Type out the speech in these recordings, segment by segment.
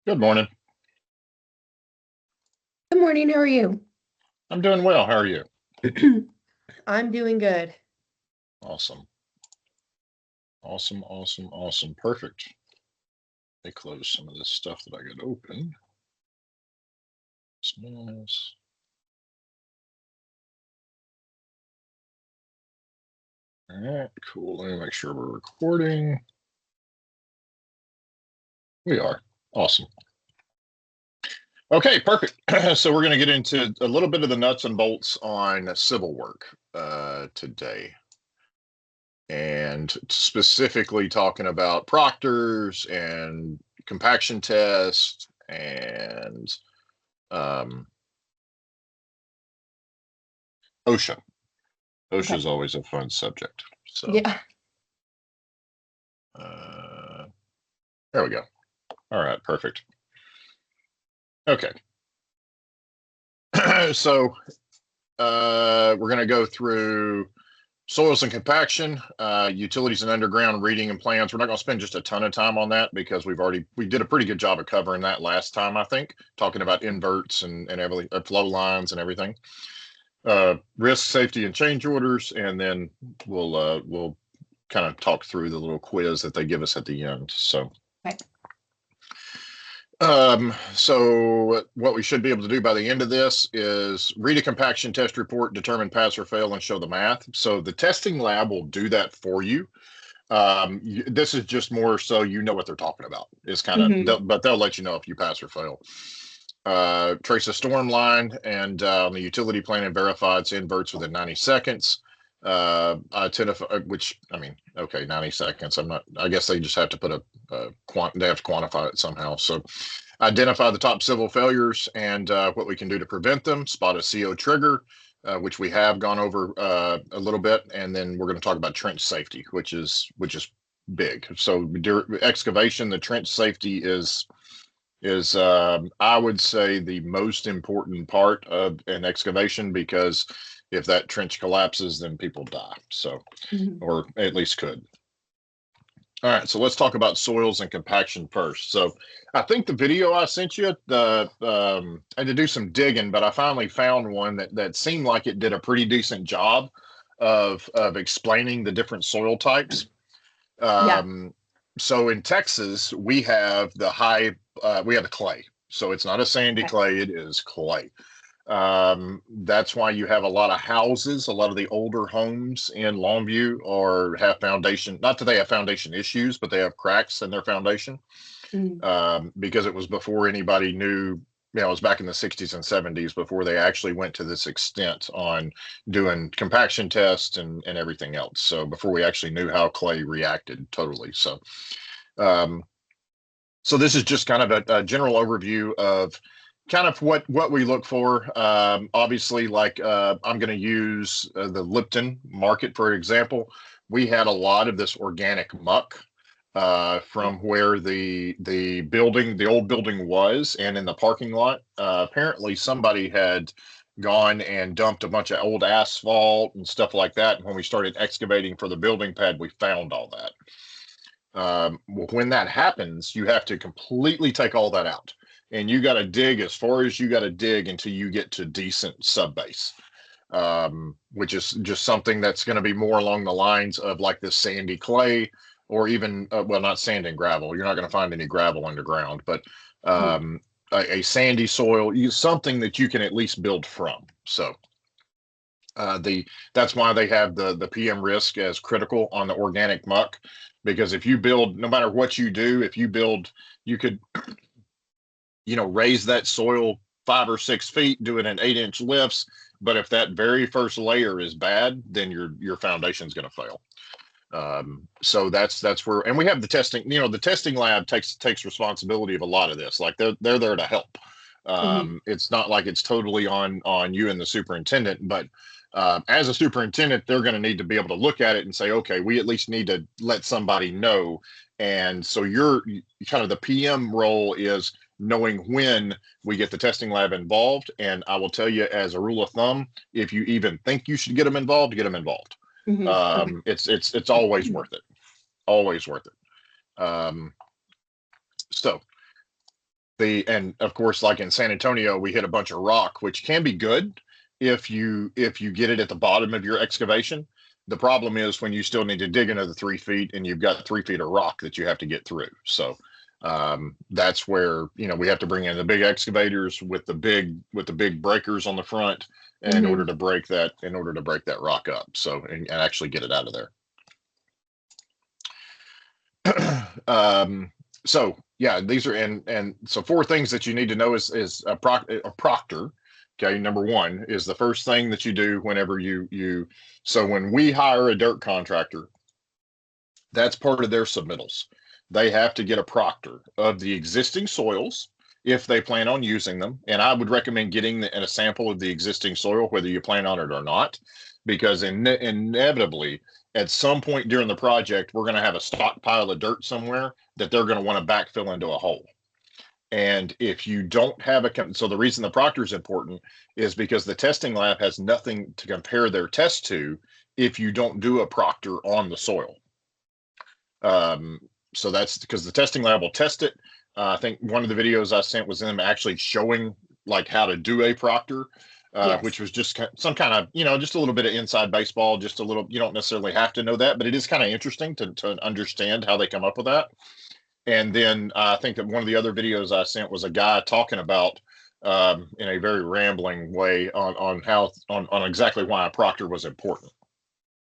Good morning. Good morning. How are you? I'm doing well. How are you? I'm doing good. Awesome. Awesome, awesome, awesome. Perfect. They close some of this stuff that I got open. It's nice. All right, cool. Let me make sure we're recording. We are. Awesome. Okay, perfect. So we're going to get into a little bit of the nuts and bolts on civil work today. And specifically talking about proctors and compaction tests and um, OSHA. OSHA Okay. is always a fun subject. So Yeah. uh, there we go. All right, perfect. Okay. So we're going to go through soils and compaction, utilities and underground reading and plans. We're not going to spend just a ton of time on that because we did a pretty good job of covering that last time, I think, talking about inverts and everything, flow lines and everything. Risk, safety, and change orders, and then we'll kind of talk through the little quiz that they give us at the end. So, Okay. so what we should be able to do by the end of this is read a compaction test report, determine pass or fail, and show the math. So the testing lab will do that for you. This is just more so you know what they're talking about. It's kind of, but they'll let you know if you pass or fail. Trace a storm line and the utility plan and verify its inverts within 90 seconds. Identify, which, I mean, okay, 90 seconds. I guess they just have to put they have to quantify it somehow. So identify the top civil failures and what we can do to prevent them. Spot a CO trigger, which we have gone over a little bit. And then we're going to talk about trench safety, which is big. So excavation, the trench safety is I would say the most important part of an excavation, because if that trench collapses, then people die. So, or at least could. All right, so let's talk about soils and compaction first. So I think the video I sent you, I had to do some digging, but I finally found one that seemed like it did a pretty decent job of explaining the different soil types. Yeah. So in Texas, we have we have the clay. So it's not a sandy Okay. clay, it is clay. That's why you have a lot of houses, a lot of the older homes in Longview or have foundation, not that they have foundation issues, but they have cracks in their foundation. Mm. Because it was before anybody knew, it was back in the 60s and 70s before they actually went to this extent on doing compaction tests and everything else. So before we actually knew how clay reacted totally. Um, so this is just kind of a general overview of kind of what we look for. Obviously, like I'm going to use the Lipton market, for example. We had a lot of this organic muck from where the old building was, and in the parking lot. Apparently, somebody had gone and dumped a bunch of old asphalt and stuff like that. And when we started excavating for the building pad, we found all that. When that happens, you have to completely take all that out, and you got to dig as far as you got to dig until you get to decent subbase, which is just something that's going to be more along the lines of like this sandy clay, or even well, not sand and gravel. You're not going to find any gravel underground, but a sandy soil, something that you can at least build from. So that's why they have the PM risk as critical on the organic muck, because if you build, no matter what you do, if you build, you could raise that soil 5 or 6 feet, do it in 8-inch lifts, but if that very first layer is bad, then your foundation is going to fail. So that's where, and we have the testing. The testing lab takes responsibility of a lot of this. Like they're there to help. It's not like it's totally on you and the superintendent, but as a superintendent, they're going to need to be able to look at it and say, okay, we at least need to let somebody know. And so you're kind of the PM role is knowing when we get the testing lab involved. And I will tell you, as a rule of thumb, if you even think you should get them involved, get them involved. Okay. It's always worth it. Always worth it. So and of course, like in San Antonio, we hit a bunch of rock, which can be good if you get it at the bottom of your excavation. The problem is when you still need to dig another 3 feet and you've got 3 feet of rock that you have to get through. So that's where, we have to bring in the big excavators with the big breakers on the front in order to break that rock up. So and actually get it out of there. So yeah, these are and so 4 things that you need to know is a proctor. Okay, number 1 is the first thing that you do whenever so when we hire a dirt contractor, that's part of their submittals. They have to get a proctor of the existing soils if they plan on using them. And I would recommend getting a sample of the existing soil, whether you plan on it or not, because inevitably at some point during the project, we're going to have a stockpile of dirt somewhere that they're going to want to backfill into a hole. And if you don't have so the reason the proctor is important is because the testing lab has nothing to compare their test to if you don't do a proctor on the soil. So that's because the testing lab will test it. I think one of the videos I sent was them actually showing like how to do a proctor, Yes. which was just some kind of, just a little bit of inside baseball, just a little, you don't necessarily have to know that, but it is kind of interesting to understand how they come up with that. And then I think that one of the other videos I sent was a guy talking about in a very rambling way on exactly why a proctor was important.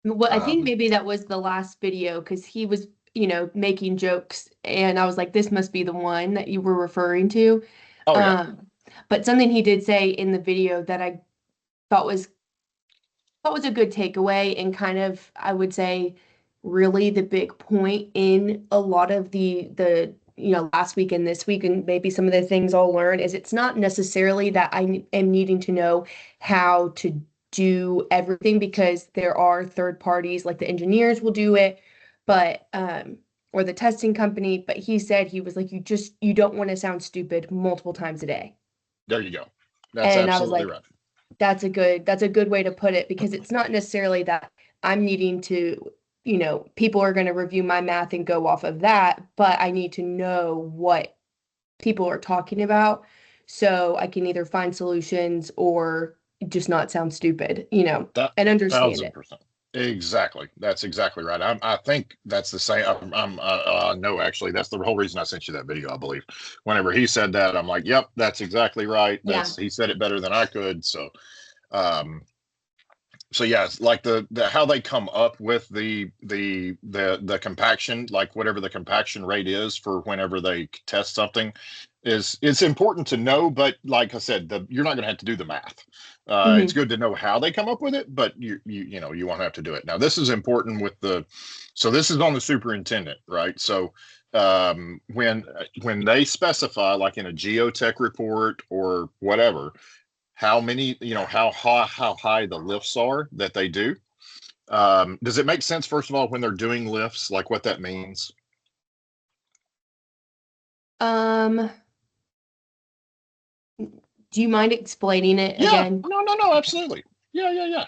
Well, I think maybe that was the last video because he was, making jokes, and I was like, this must be the one that you were referring to. Oh yeah. But something he did say in the video that I thought was a good takeaway, and kind of, I would say, really the big point in a lot of the last week and this week, and maybe some of the things I'll learn, is it's not necessarily that I am needing to know how to do everything, because there are third parties, like the engineers will do it, but or the testing company. But he said, he was like, you don't want to sound stupid multiple times a day. There you go. That's And absolutely I was like, right. that's a good way to put it, because it's not necessarily that I'm needing to, people are going to review my math and go off of that, but I need to know what people are talking about so I can either find solutions or just not sound stupid, and understand it. 1,000%. Exactly. That's exactly right. I think that's the same. No, actually, that's the whole reason I sent you that video, I believe. Whenever he said that, I'm like, yep, that's exactly right. Yeah. He said it better than I could. So yeah, it's like the how they come up with the compaction, like whatever the compaction rate is for whenever they test something, it's important to know. But like I said, you're not going to have to do the math. It's good to know how they come up with it, but you won't have to do it. Now this is important so this is on the superintendent, right? So when they specify, like in a geotech report or whatever, how many, how high the lifts are that they do. Does it make sense, first of all, when they're doing lifts, like what that means? Do you mind explaining it again? No, absolutely. Yeah.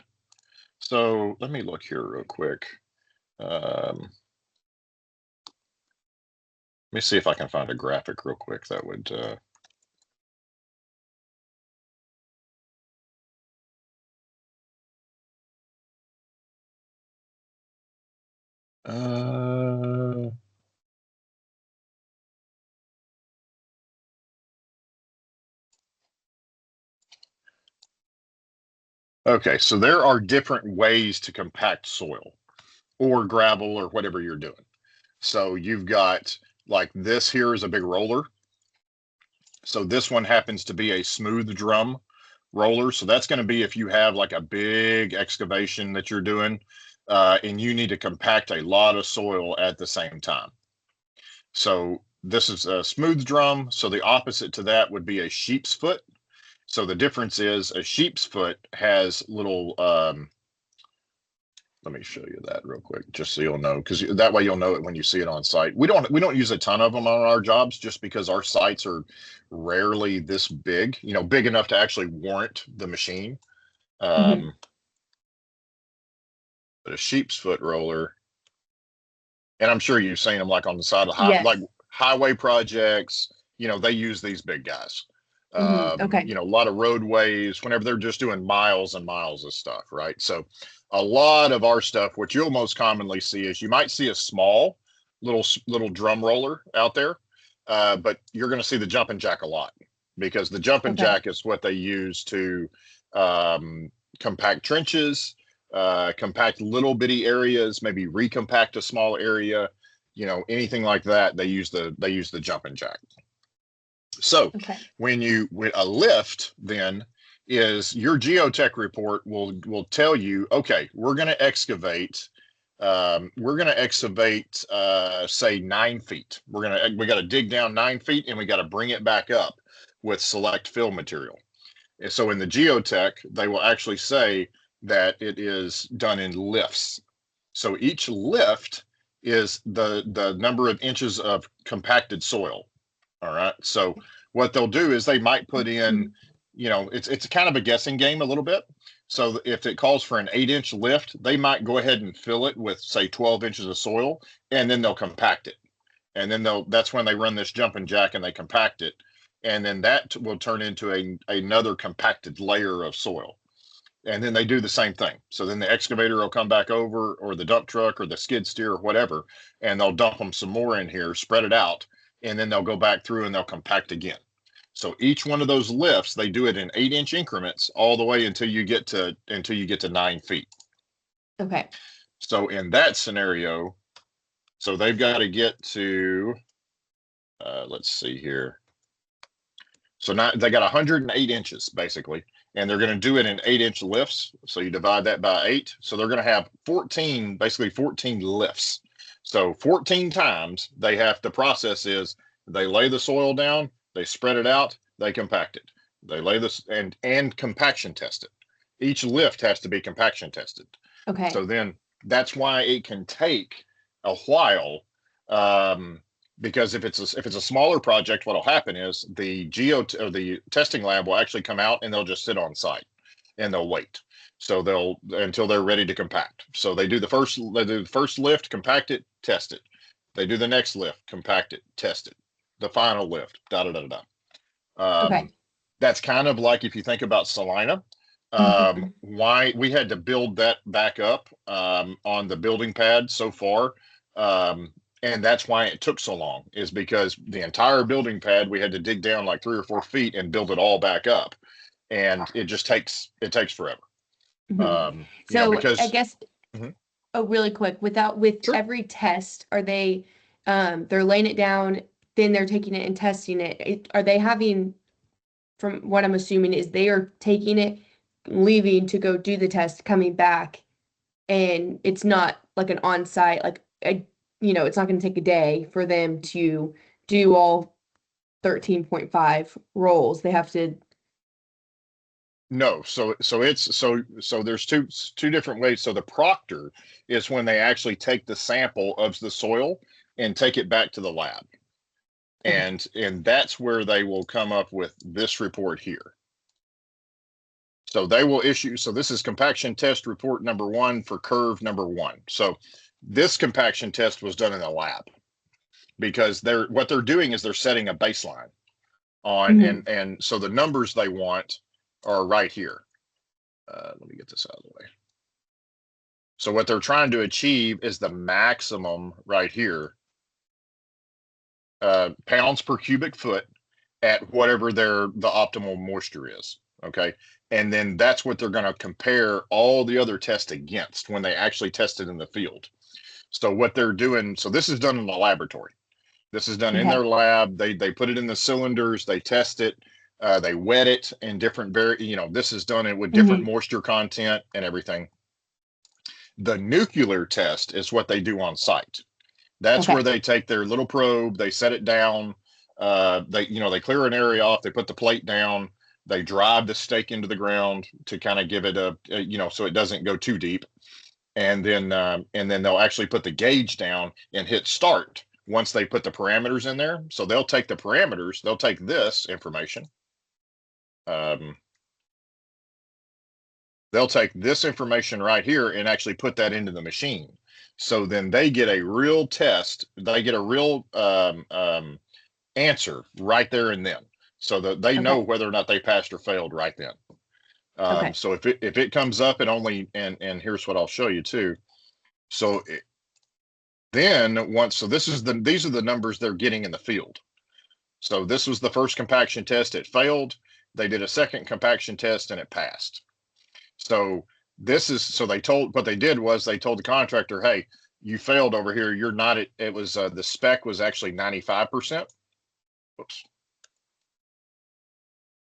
So let me look here real quick. Let me see if I can find a graphic real quick that would okay, so there are different ways to compact soil or gravel or whatever you're doing. So you've got, like, this here is a big roller. So this one happens to be a smooth drum roller. So that's going to be if you have like a big excavation that you're doing and you need to compact a lot of soil at the same time. So this is a smooth drum. So the opposite to that would be a sheep's foot. So the difference is a sheep's foot has little, let me show you that real quick, just so you'll know, because that way you'll know it when you see it on site. We don't use a ton of them on our jobs just because our sites are rarely this big, big enough to actually warrant the machine. But a sheep's foot roller, and I'm sure you've seen them like on the side of Yes. like highway projects, they use these big guys. Okay. A lot of roadways, whenever they're just doing miles and miles of stuff, right? So a lot of our stuff, what you'll most commonly see is you might see a small little drum roller out there, but you're going to see the jumping jack a lot, because the jumping jack is what they use to compact trenches, compact little bitty areas, maybe recompact a small area, anything like that. They use the jumping jack. So when a lift then is your geotech report will tell you, okay, we're going to excavate say 9 feet. We got to dig down 9 feet, and we got to bring it back up with select fill material. And so in the geotech, they will actually say that it is done in lifts. So each lift is the number of inches of compacted soil. All right. So what they'll do is they might put in, it's kind of a guessing game a little bit. So if it calls for an 8-inch lift, they might go ahead and fill it with, say, 12 inches of soil, and then they'll compact it. And then that's when they run this jumping jack and they compact it. And then that will turn into another compacted layer of soil. And then they do the same thing. So then the excavator will come back over, or the dump truck or the skid steer or whatever, and they'll dump them some more in here, spread it out, and then they'll go back through and they'll compact again. So each one of those lifts, they do it in 8-inch increments all the way until you get to 9 feet. Okay. So in that scenario, so they've got to get to, let's see here. So now they got 108 inches basically, and they're going to do it in 8-inch lifts. So you divide that by 8. So they're going to have 14 lifts. So 14 times they have to process is they lay the soil down, they spread it out, they compact it. They lay this and compaction test it. Each lift has to be compaction tested. Okay. So then that's why it can take a while, because if it's a smaller project, what'll happen is the testing lab will actually come out and they'll just sit on site and they'll wait. So until they're ready to compact. So they do the first lift, compact it, test it. They do the next lift, compact it, test it. The final lift, okay. That's kind of like if you think about Salina, why we had to build that back up on the building pad so far. And that's why it took so long, is because the entire building pad, we had to dig down like 3 or 4 feet and build it all back up. And it takes forever. Because I guess, really quick, sure. Every test, are they, they're laying it down, then they're taking it and testing it. Are they having, from what I'm assuming is they are taking it, leaving to go do the test, coming back, and it's not like an on-site, it's not going to take a day for them to do all 13.5 rolls. They have to. No, so there's two different ways. So the proctor is when they actually take the sample of the soil and take it back to the lab. And that's where they will come up with this report here. So they will issue, so this is compaction test report number 1 for curve number 1. So this compaction test was done in a lab, because what they're doing is they're setting a baseline on, and so the numbers they want are right here. Let me get this out of the way. So what they're trying to achieve is the maximum right here, pounds per cubic foot at whatever the optimal moisture is. Okay. And then that's what they're going to compare all the other tests against when they actually test it in the field. So what they're doing, so this is done in the laboratory. This is done in their lab. They put it in the cylinders, they test it, they wet it in different, this is done with different moisture content and everything. The nuclear test is what they do on site. That's where they take their little probe, they set it down, they clear an area off, they put the plate down, they drive the stake into the ground to kind of give it so it doesn't go too deep. And then they'll actually put the gauge down and hit start once they put the parameters in there. So they'll take the parameters, they'll take this information. They'll take this information right here and actually put that into the machine. So then they get a real test. They get a real answer right there and then, so that they know Okay. whether or not they passed or failed right then. Okay. So if it comes up and only, and here's what I'll show you too. So then once, so these are the numbers they're getting in the field. So this was the first compaction test, it failed. They did a second compaction test and it passed. So so what they did was they told the contractor, hey, you failed over here. You're not at, it was, the spec was actually 95%. Oops.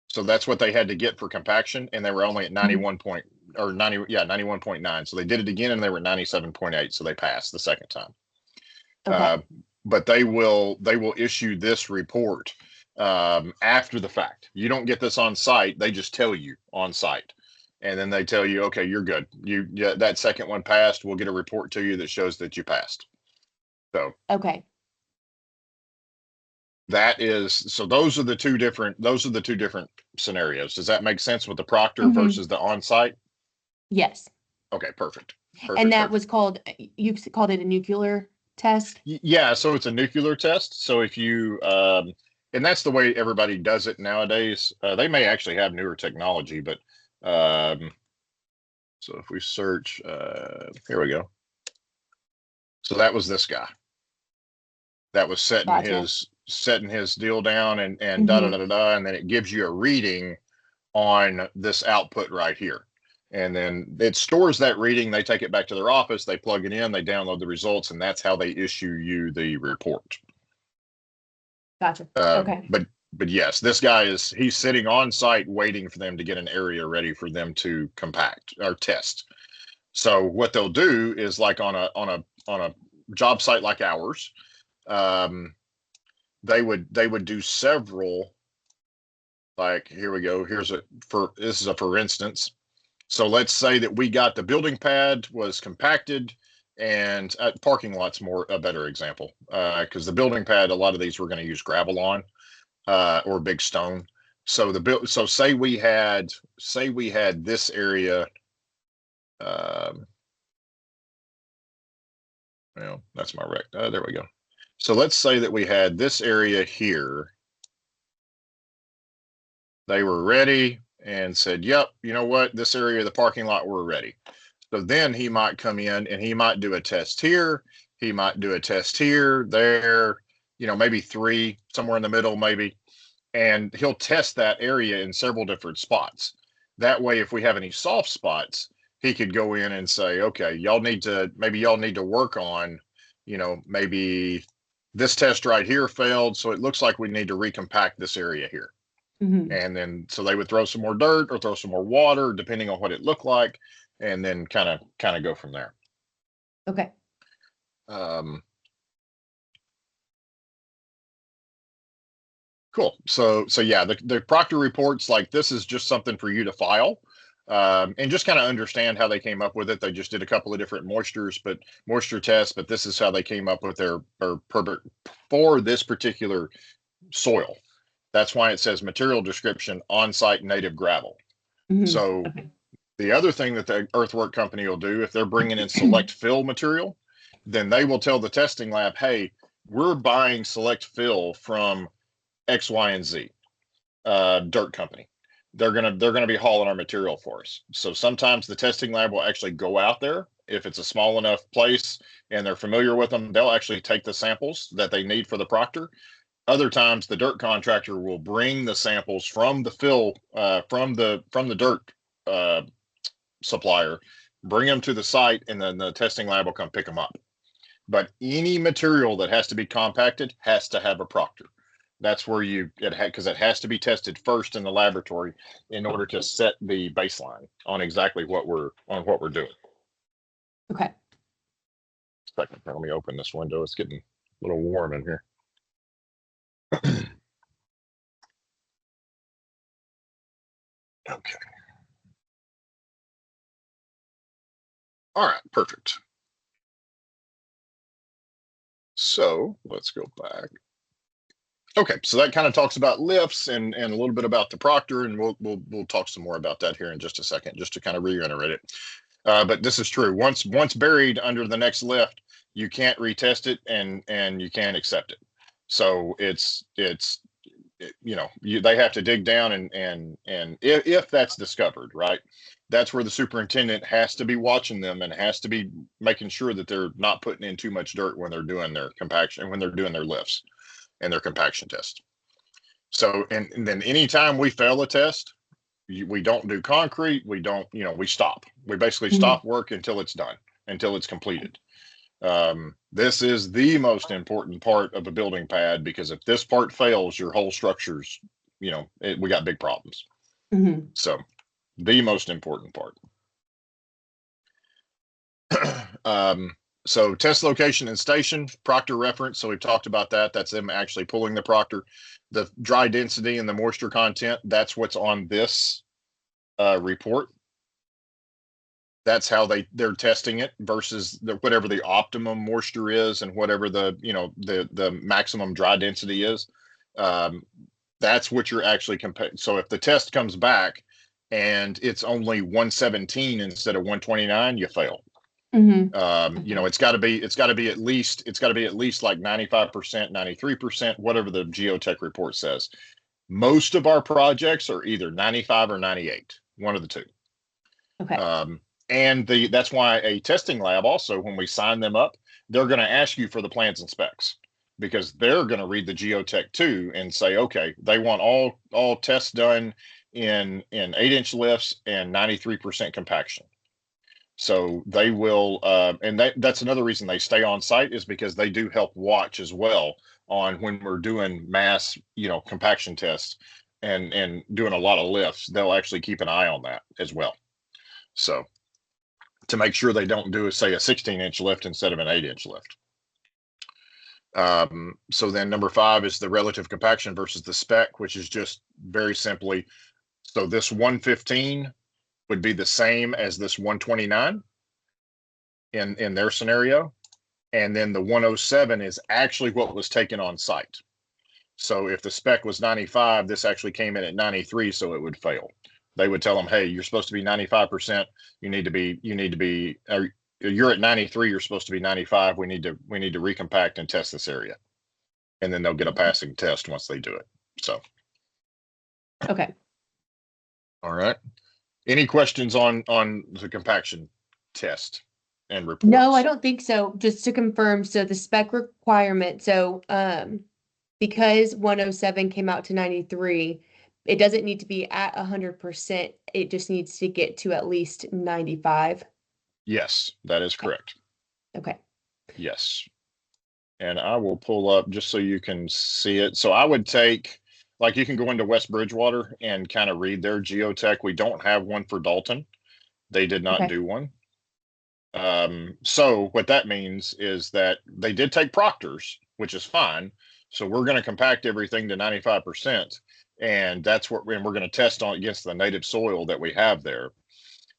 So that's what they had to get for compaction. And they were only at 91.9. So they did it again and they were 97.8. So they passed the second time. Okay. But they will issue this report after the fact. You don't get this on site. They just tell you on site. And then they tell you, okay, you're good. That second one passed. We'll get a report to you that shows that you passed. So Okay. those are the two different scenarios. Does that make sense with the proctor versus the on-site? Yes. Okay, perfect. And that was called, you called it a nuclear test? Yeah, so it's a nuclear test. So if you, and that's the way everybody does it nowadays. They may actually have newer technology, but so if we search, here we go. So that was this guy that was setting his deal down and da da da da da, and then it gives you a reading on this output right here. And then it stores that reading. They take it back to their office. They plug it in. They download the results, and that's how they issue you the report. Gotcha. Okay. But yes, this guy he's sitting on site waiting for them to get an area ready for them to compact or test. So what they'll do is, like on a job site like ours, they would do several. Like, here we go. This is a for instance. So let's say that we got the building pad was compacted, and parking lot's a better example, because the building pad, a lot of these we're going to use gravel on, or big stone. So so say we had this area. Well, that's my rec. There we go. So let's say that we had this area here. They were ready and said, yep, you know what, this area of the parking lot, we're ready. So then he might come in and he might do a test here. He might do a test here, there, maybe 3, somewhere in the middle, maybe. And he'll test that area in several different spots. That way, if we have any soft spots, he could go in and say, okay, y'all need to work on, maybe this test right here failed. So it looks like we need to recompact this area here. And then, so they would throw some more dirt or throw some more water, depending on what it looked like, and then kind of go from there. Okay. Cool. So yeah, the proctor reports, like, this is just something for you to file, and just kind of understand how they came up with it. They just did a couple of different moisture tests, but this is how they came up with for this particular soil. That's why it says material description, on-site native gravel. So the other thing that the earthwork company will do, if they're bringing in select fill material, then they will tell the testing lab, hey, we're buying select fill from X, Y, and Z dirt company. They're gonna be hauling our material for us. So sometimes the testing lab will actually go out there. If it's a small enough place and they're familiar with them, they'll actually take the samples that they need for the proctor. Other times, the dirt contractor will bring the samples from the fill, from the dirt supplier, bring them to the site, and then the testing lab will come pick them up. But any material that has to be compacted has to have a proctor. That's where because it has to be tested first in the laboratory in order to set the baseline on exactly what we're doing. Okay. Second, let me open this window. It's getting a little warm in here. Okay. All right, perfect. So let's go back. Okay, so that kind of talks about lifts and a little bit about the proctor, and we'll talk some more about that here in just a second, just to kind of reiterate it. But this is true. Once buried under the next lift, you can't retest it and you can't accept it. So they have to dig down and if that's discovered, right, that's where the superintendent has to be watching them and has to be making sure that they're not putting in too much dirt when they're doing their compaction, when they're doing their lifts and their compaction test. So, and then anytime we fail a test, we don't do concrete. We don't, we stop. We basically stop work until it's done, until it's completed. This is the most important part of a building pad, because if this part fails, your whole structure's, we got big problems. So the most important part. So test location and station, Proctor reference. So we've talked about that. That's them actually pulling the Proctor. The dry density and the moisture content, that's what's on this report. That's how they're testing it versus whatever the optimum moisture is and whatever the maximum dry density is. That's what you're actually comparing. So if the test comes back and it's only 117 instead of 129, you fail. It's got to be at least like 95%, 93%, whatever the geotech report says. Most of our projects are either 95 or 98, one of the two. Okay. And that's why a testing lab also, when we sign them up, they're going to ask you for the plans and specs, because they're going to read the geotech too and say, okay, they want all tests done in 8-inch lifts and 93% compaction. So they will, and that's another reason they stay on site, is because they do help watch as well on when we're doing mass, compaction tests and doing a lot of lifts. They'll actually keep an eye on that as well. So to make sure they don't do, say, a 16-inch lift instead of an 8-inch lift. So then number 5 is the relative compaction versus the spec, which is just very simply, so this 115 would be the same as this 129 in their scenario. And then the 107 is actually what was taken on site. So if the spec was 95, this actually came in at 93, so it would fail. They would tell them, hey, you're supposed to be 95%. You're at 93, you're supposed to be 95. We need to recompact and test this area. And then they'll get a passing test once they do it. So. Okay. All right. Any questions on the compaction test and reports? No, I don't think so. Just to confirm, so the spec requirement, so because 107 came out to 93, it doesn't need to be at 100%. It just needs to get to at least 95. Yes, that is correct. Okay. Yes. And I will pull up just so you can see it. So I would take, like, you can go into West Bridgewater and kind of read their geotech. We don't have one for Dalton. They did not do one. So what that means is that they did take Proctor's, which is fine. So we're going to compact everything to 95%. And that's what we're going to test on against the native soil that we have there.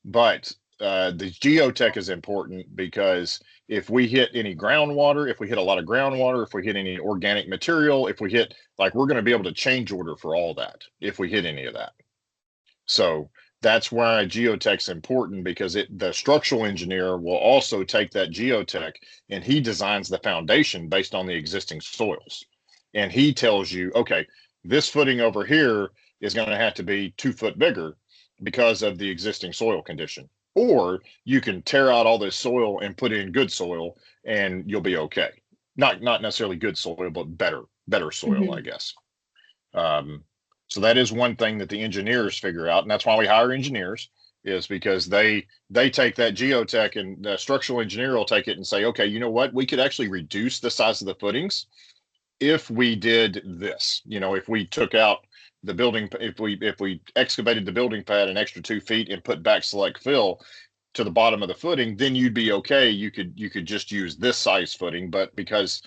But the geotech is important, because if we hit any groundwater, if we hit a lot of groundwater, if we hit any organic material, if we hit, like, we're going to be able to change order for all that if we hit any of that. So that's why geotech's important, because the structural engineer will also take that geotech and he designs the foundation based on the existing soils. And he tells you, okay, this footing over here is going to have to be 2 foot bigger because of the existing soil condition. Or you can tear out all this soil and put in good soil and you'll be okay. Not necessarily good soil, but better soil, I guess. So that is one thing that the engineers figure out. And that's why we hire engineers, is because they take that geotech, and the structural engineer will take it and say, okay, you know what? We could actually reduce the size of the footings if we did this. If we took out the building, if we excavated the building pad an extra 2 feet and put back select fill to the bottom of the footing, then you'd be okay. You could just use this size footing. But because,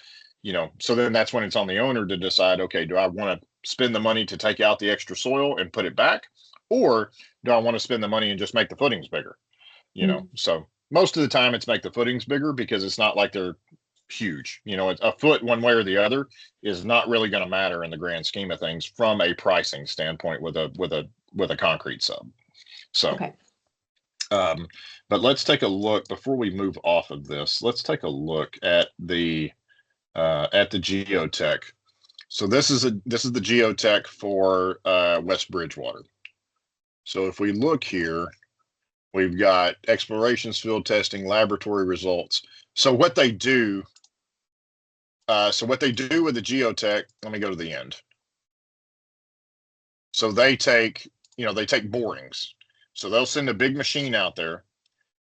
so then that's when it's on the owner to decide, okay, do I want to spend the money to take out the extra soil and put it back, or do I want to spend the money and just make the footings bigger? So most of the time it's make the footings bigger, because it's not like they're huge. A foot one way or the other is not really going to matter in the grand scheme of things from a pricing standpoint with a concrete sub. So, okay. But let's take a look before we move off of this. Let's take a look at the geotech. So this is the geotech for West Bridgewater. So if we look here, we've got explorations, field testing, laboratory results. So what they do, with the geotech, let me go to the end. So they take borings. So they'll send a big machine out there,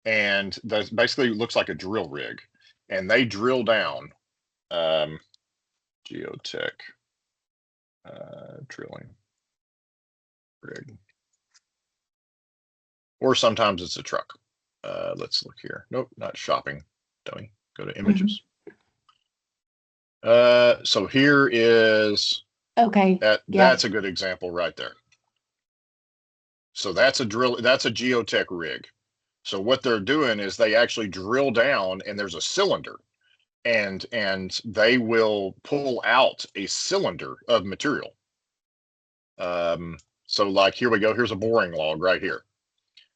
and that basically looks like a drill rig, and they drill down. Geotech drilling rig, or sometimes it's a truck. Let's look here. Nope, not shopping. Dummy. Go to images. So here is that's a good example right there. So that's a geotech rig. So what they're doing is they actually drill down, and there's a cylinder, and they will pull out a cylinder of material. So like here we go. Here's a boring log right here.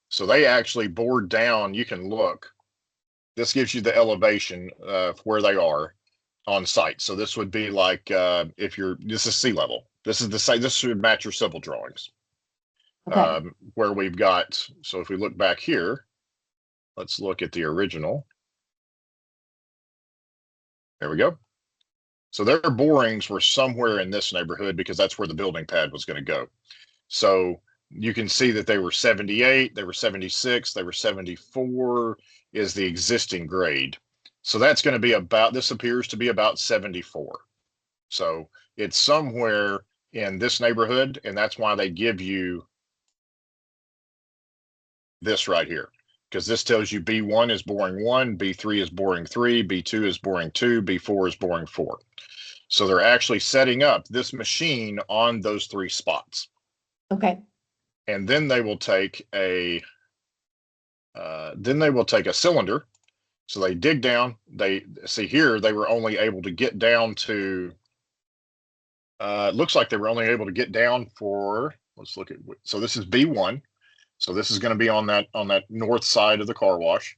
So they actually bored down. You can look. This gives you the elevation of where they are on site. So this would be like this is sea level. This is the site. This should match your civil drawings. Okay. Where we've got. So if we look back here, let's look at the original. There we go. So their borings were somewhere in this neighborhood because that's where the building pad was going to go. So you can see that they were 78, they were 76, they were 74 is the existing grade. So that's going to be this appears to be about 74. So it's somewhere in this neighborhood, and that's why they give you this right here, because this tells you B1 is boring 1, B3 is boring 3, B2 is boring 2, B4 is boring 4. So they're actually setting up this machine on those 3 spots. Okay. And then they will take a cylinder. So they dig down. They see here they were only able to get down to. It looks like they were only able to get down for. Let's look at. So this is B1. So this is going to be on that north side of the car wash,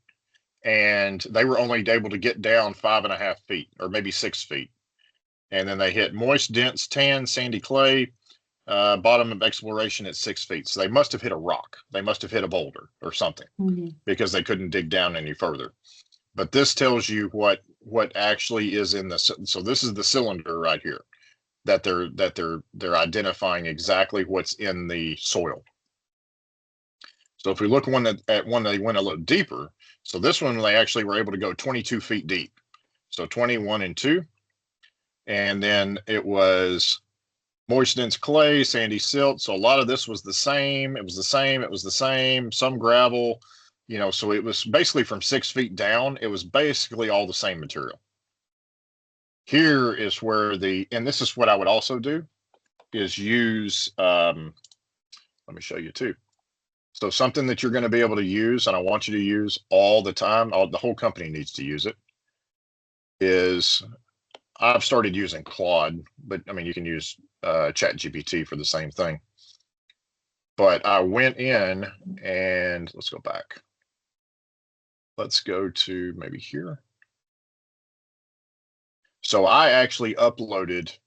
and they were only able to get down 5.5 feet, or maybe 6 feet, and then they hit moist, dense, tan, sandy clay. Bottom of exploration at 6 feet. So they must have hit a rock. They must have hit a boulder or something, because they couldn't dig down any further. But this tells you what actually is in the. So this is the cylinder right here that they're identifying exactly what's in the soil. So if we look at one they went a little deeper. So this one they actually were able to go 22 feet deep. So 21 and 2, and then it was. Moist, dense clay, sandy silt. So a lot of this was the same. It was the same. Some gravel, so it was basically from 6 feet down. It was basically all the same material. Here is where and this is what I would also do, is use, let me show you too. So something that you're going to be able to use, and I want you to use all the time, the whole company needs to use it, is I've started using Claude, but I mean, you can use ChatGPT for the same thing. But I went in and let's go back. Let's go to maybe here. So I actually uploaded.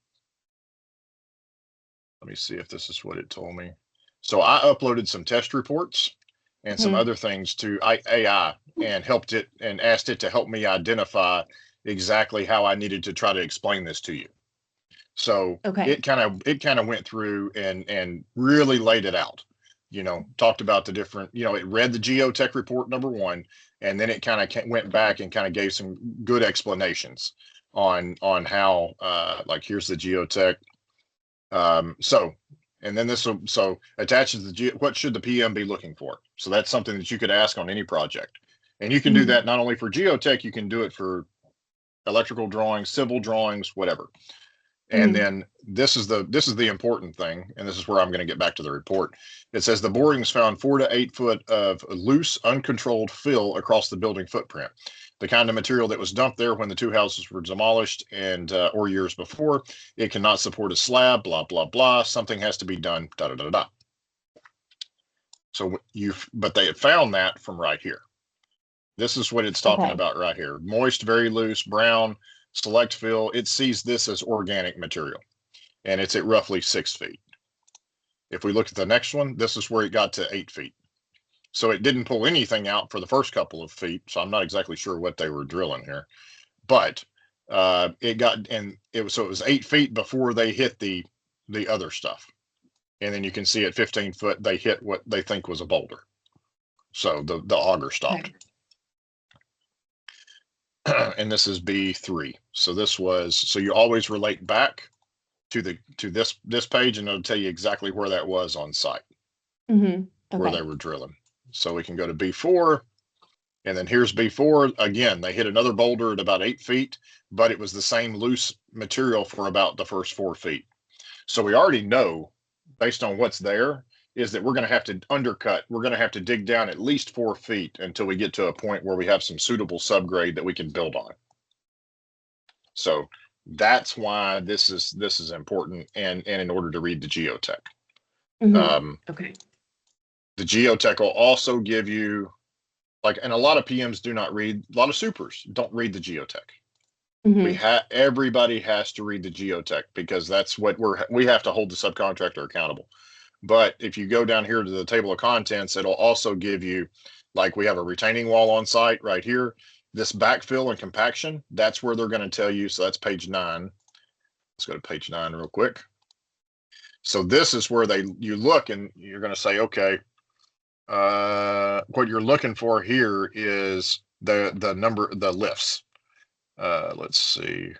Let me see if this is what it told me. So I uploaded some test reports and some other things to AI, and helped it and asked it to help me identify exactly how I needed to try to explain this to you. So it kind of went through and really laid it out, talked about the different, it read the geotech report number 1, and then it kind of went back and kind of gave some good explanations on how, like here's the geotech. And then so attaches what should the PM be looking for? So that's something that you could ask on any project, and you can do that not only for geotech, you can do it for electrical drawings, civil drawings, whatever. And then this is the important thing, and this is where I'm going to get back to the report. It says the borings found 4 to 8 foot of loose, uncontrolled fill across the building footprint. The kind of material that was dumped there when the 2 houses were demolished and or years before. It cannot support a slab, blah, blah, blah. Something has to be done, da, da, da, da. So but they had found that from right here. This is what it's talking about right here. Moist, very loose, brown, select fill. It sees this as organic material. and it's at roughly 6 feet. If we look at the next one, this is where it got to 8 feet. So it didn't pull anything out for the first couple of feet. So I'm not exactly sure what they were drilling here, but it got, and it was 8 feet before they hit the other stuff. And then you can see at 15 foot, they hit what they think was a boulder. So the auger stopped. Okay. And this is B3. So this was, so you always relate back to this page, and it'll tell you exactly where that was on site, Okay. where they were drilling. So we can go to B4, and then here's B4. Again, they hit another boulder at about 8 feet, but it was the same loose material for about the first 4 feet. So we already know, based on what's there, is that we're going to have to undercut. We're going to have to dig down at least 4 feet until we get to a point where we have some suitable subgrade that we can build on. So that's why this is important, and in order to read the geotech. Okay. The geotech will also give you, like, and a lot of PMs do not read, a lot of supers don't read the geotech. Everybody has to read the geotech, because that's what we have to hold the subcontractor accountable. But if you go down here to the table of contents, it'll also give you, like, we have a retaining wall on site right here. This backfill and compaction, that's where they're going to tell you. So that's page 9. Let's go to page 9 real quick. So this is where you look, and you're going to say, okay, what you're looking for here is the number, the lifts. Let's see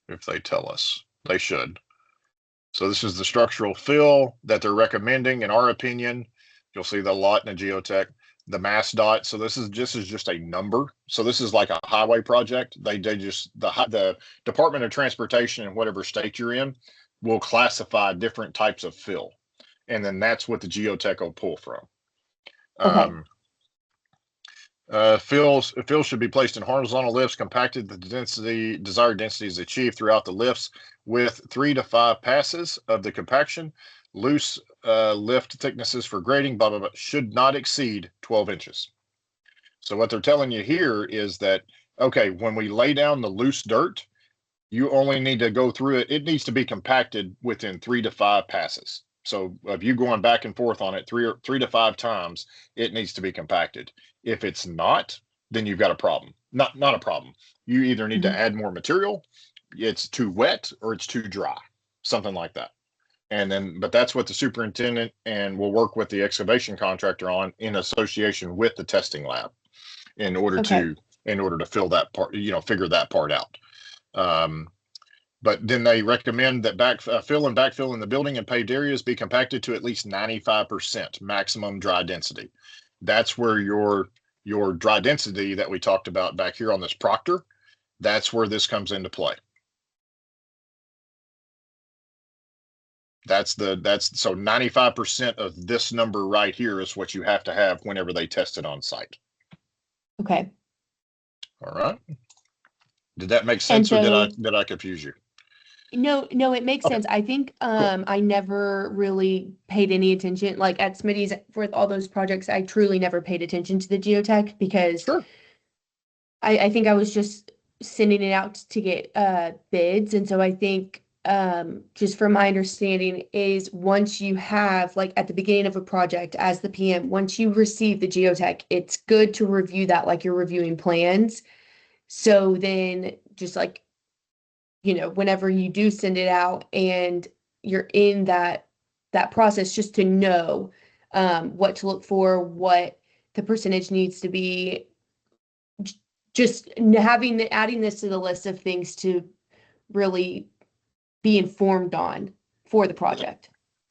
if they tell us. They should. So this is the structural fill that they're recommending, in our opinion. You'll see the lot in the geotech, the mass dot. So this is just a number. So this is like a highway project. They just, the Department of Transportation in whatever state you're in will classify different types of fill, and then that's what the geotech will pull from. Okay. Fill should be placed in horizontal lifts, compacted. The desired density is achieved throughout the lifts with 3 to 5 passes of the compaction. Loose lift thicknesses for grading, blah, blah, blah, should not exceed 12 inches. So what they're telling you here is that, okay, when we lay down the loose dirt, you only need to go through it. It needs to be compacted within 3 to 5 passes. So if you going back and forth on it 3 to 5 times, it needs to be compacted. If it's not, then you've got a problem. Not a problem. You either need to add more material, it's too wet, or it's too dry, something like that. And then, but that's what the superintendent and will work with the excavation contractor on, in association with the testing lab, in order to fill that part, figure that part out. But then they recommend that fill and backfill in the building and paved areas be compacted to at least 95% maximum dry density. That's where your dry density that we talked about back here on this Proctor, that's where this comes into play. So 95% of this number right here is what you have to have whenever they test it on site. Okay. All right. Did that make sense, or did I confuse you? No, it makes sense. I think cool. I never really paid any attention. Like at Smitty's, with all those projects, I truly never paid attention to the geotech, because I think I was just sending it out to get bids. And so I think just from my understanding is, once you have, like at the beginning of a project as the PM, once you receive the geotech, it's good to review that like you're reviewing plans. So then just like, whenever you do send it out and you're in that process, just to know what to look for, what the percentage needs to be, just adding this to the list of things to really be informed on for the project.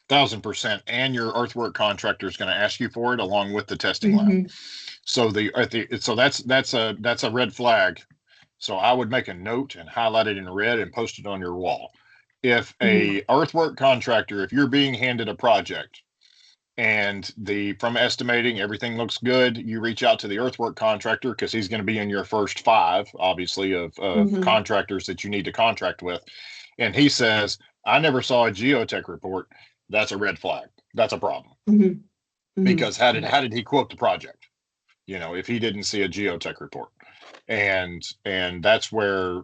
1,000%. And your earthwork contractor is going to ask you for it along with the testing lab. So that's a red flag. So I would make a note and highlight it in red and post it on your wall. If a earthwork contractor, if you're being handed a project and from estimating everything looks good, you reach out to the earthwork contractor, because he's going to be in your first 5, obviously, of contractors that you need to contract with. And he says, I never saw a geotech report. That's a red flag. That's a problem. Because how did he quote the project? If he didn't see a geotech report. And that's where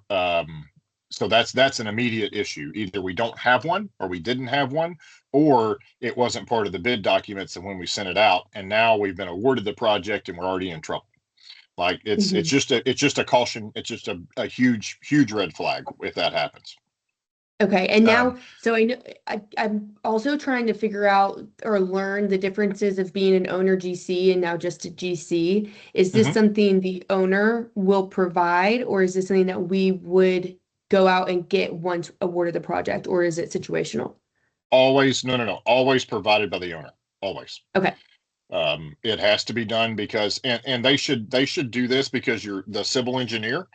So that's an immediate issue. Either we don't have one, or we didn't have one, or it wasn't part of the bid documents and when we sent it out, and now we've been awarded the project and we're already in trouble. Like it's Mhm. it's just a caution. It's just a huge red flag if that happens. Okay, and Um, now, so I know I'm also trying to figure out or learn the differences of being an owner GC and now just a GC. Is this mhm. something the owner will provide, or is this something that we would go out and get once awarded the project, or is it situational? Always, no, always provided by the owner. Always. Okay, It has to be done because, and they should do this because you're the civil engineer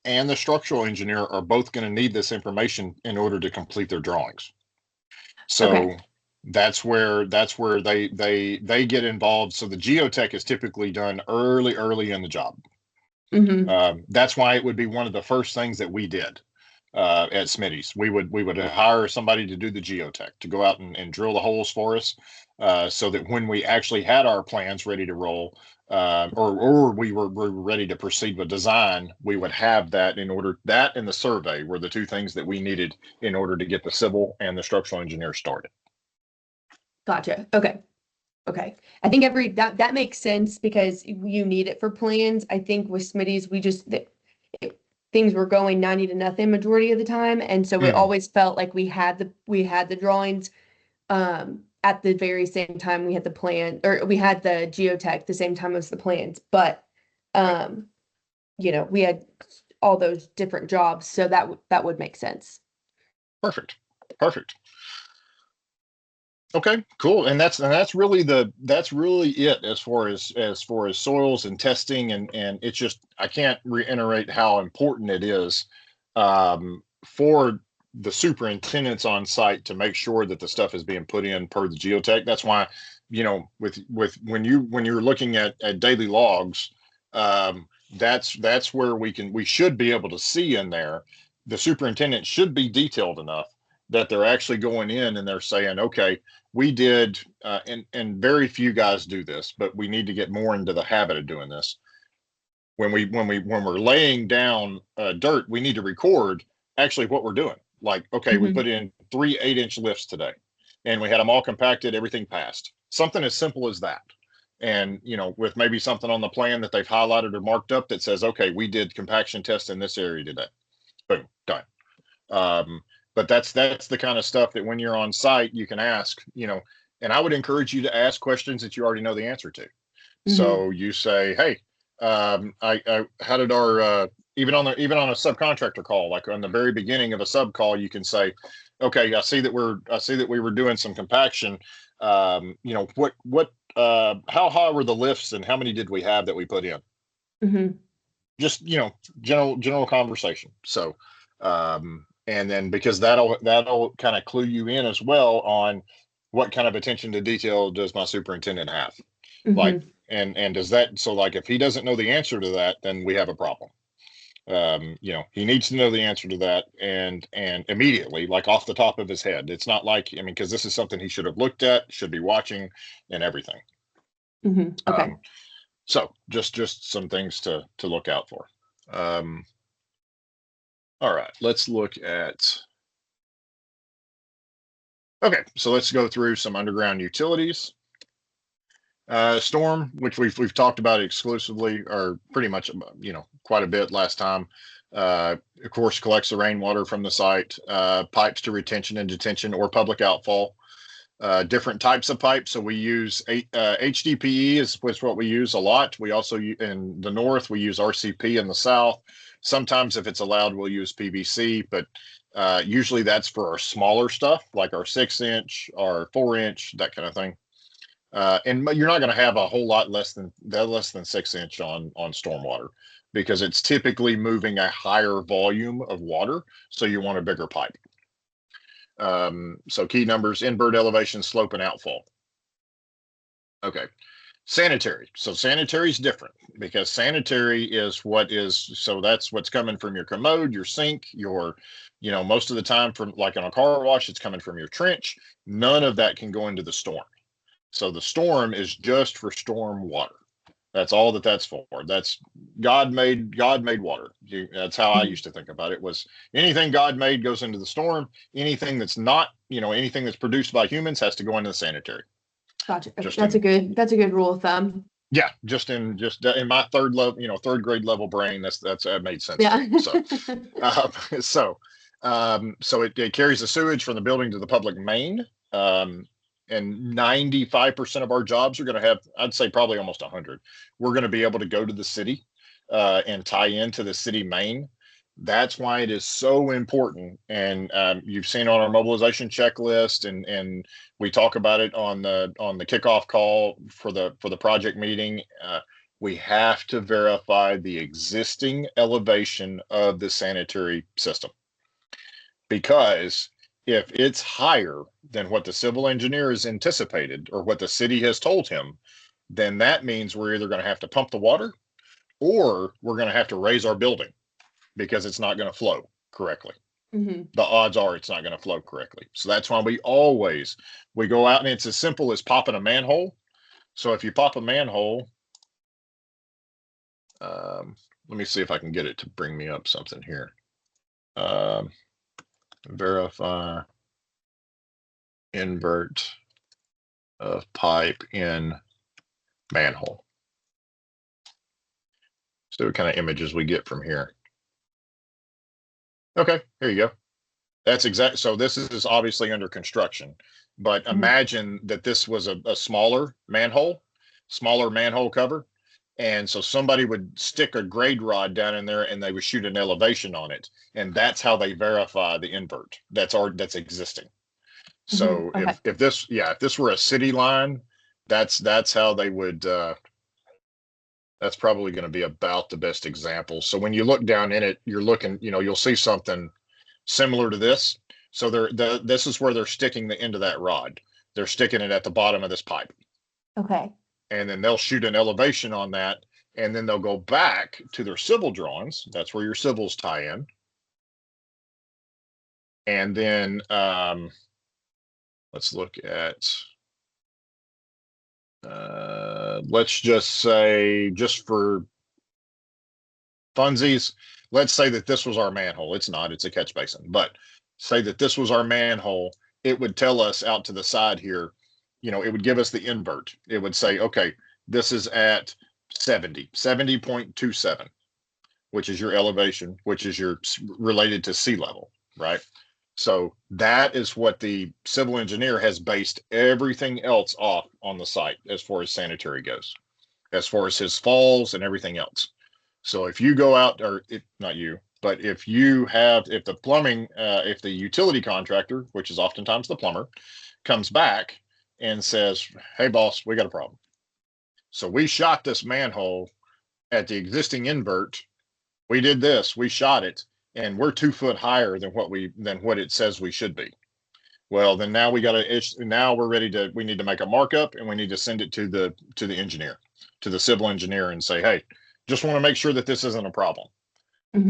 and the structural engineer are both going to need this information in order to complete their drawings. okay. So that's where they get involved. So the geotech is typically done early in the job. Mm-hmm. That's why it would be one of the first things that we did at Smitty's. We would hire somebody to do the geotech, to go out and drill the holes for us, so that when we actually had our plans ready to roll, or we were ready to proceed with design, we would have that in order. That and the survey were the two things that we needed in order to get the civil and the structural engineer started. Gotcha. Okay. Okay. I think that makes sense because you need it for plans. I think with Smitty's, things were going 90 to nothing majority of the time. And so it Mhm. always felt like we had the drawings at the very same time we had the plan, or we had the geotech the same time as the plans. But um, we had all those different jobs, so that would make sense. Perfect. Perfect. Okay, cool. And that's really it as far as soils and testing, and it's just I can't reiterate how important it is for the superintendents on site to make sure that the stuff is being put in per the geotech. That's why, with when you're looking at daily logs, that's where we should be able to see in there. The superintendent should be detailed enough that they're actually going in and they're saying, okay, we did, and very few guys do this, but we need to get more into the habit of doing this. When we're laying down dirt, we need to record actually what we're doing. Like, okay, we Hmm. put in 3 8-inch lifts today, and we had them all compacted, everything passed. Something as simple as that, and with maybe something on the plan that they've highlighted or marked up that says, okay, we did compaction test in this area today. Boom, done. But that's the kind of stuff that when you're on site you can ask, and I would encourage you to ask questions that you already know the answer to. Hmm. So you say, hey, I how did our even on a subcontractor call, like on the very beginning of a sub call, you can say, okay, I see that we were doing some compaction. How high were the lifts and how many did we have that we put in? Hmm. Just general conversation. So and then because that'll kind of clue you in as well on what kind of attention to detail does my superintendent have, like, Hmm. and does that, so like if he doesn't know the answer to that, then we have a problem. He needs to know the answer to that, and immediately, like off the top of his head. It's not like, I mean, because this is something he should have looked at, should be watching, and everything. Hmm. Okay. um, so just some things to look out for. um, all right, let's look at, okay, so let's go through some underground utilities. Storm, which we've talked about exclusively, or pretty much, quite a bit last time. Of course, collects the rainwater from the site. Pipes to retention and detention or public outfall. Different types of pipes. So we use HDPE is what we use a lot. We also in the north we use RCP. In the south, sometimes if it's allowed, we'll use PVC, but usually that's for our smaller stuff, like our 6-inch, our 4-inch, that kind of thing. And you're not going to have a whole lot less than 6-inch on stormwater, because it's typically moving a higher volume of water, so you want a bigger pipe. So key numbers: invert elevation, slope, and outfall. Okay. Sanitary. So sanitary is different, because sanitary so that's what's coming from your commode, your sink, most of the time, from like on a car wash, it's coming from your trench. None of that can go into the storm. So the storm is just for storm water. That's all that's for. That's God made water. That's how I used to think about it. Was anything God made goes into the storm. Anything that's not, anything that's produced by humans has to go into the sanitary. Gotcha. Just That's a good rule of thumb. Yeah, just in my third grade level brain, that made sense. Yeah. So it carries the sewage from the building to the public main. And 95% of our jobs are going to have, I'd say probably almost 100. We're going to be able to go to the city and tie into the city main. That's why it is so important. And you've seen on our mobilization checklist, and we talk about it on the kickoff call for the project meeting. We have to verify the existing elevation of the sanitary system, because if it's higher than what the civil engineer has anticipated or what the city has told him, then that means we're either going to have to pump the water or we're going to have to raise our building because it's not going to flow correctly. Mm-hmm. The odds are it's not going to flow correctly. So that's why we go out, and it's as simple as popping a manhole. So if you pop a manhole, let me see if I can get it to bring me up something here. Verify invert of pipe in manhole. So what kind of images we get from here. Okay, here you go. That's exact. So this is obviously under construction, but imagine that this was a smaller manhole cover. And so somebody would stick a grade rod down in there and they would shoot an elevation on it. And that's how they verify the invert that's existing. So Okay. if this were a city line, that's how they would, that's probably going to be about the best example. So when you look down in it, you're looking, you'll see something similar to this. So this is where they're sticking the end of that rod. They're sticking it at the bottom of this pipe. Okay. And then they'll shoot an elevation on that, and then they'll go back to their civil drawings. That's where your civils tie in. And then let's look at, let's just say, just for funsies, let's say that this was our manhole. It's not, it's a catch basin, but say that this was our manhole. It would tell us out to the side here, it would give us the invert. It would say, okay, this is at 70.27, which is your elevation, which is your related to sea level, right? So that is what the civil engineer has based everything else off on the site as far as sanitary goes, as far as his falls and everything else. So if you go out, or not you, but if the utility contractor, which is oftentimes the plumber, comes back and says, hey boss, we got a problem. So we shot this manhole at the existing invert. We did this, we shot it, and we're 2 foot higher than what it says we should be. Well, then now we need to make a markup, and we need to send it to the engineer, to the civil engineer, and say, hey, just want to make sure that this isn't a problem.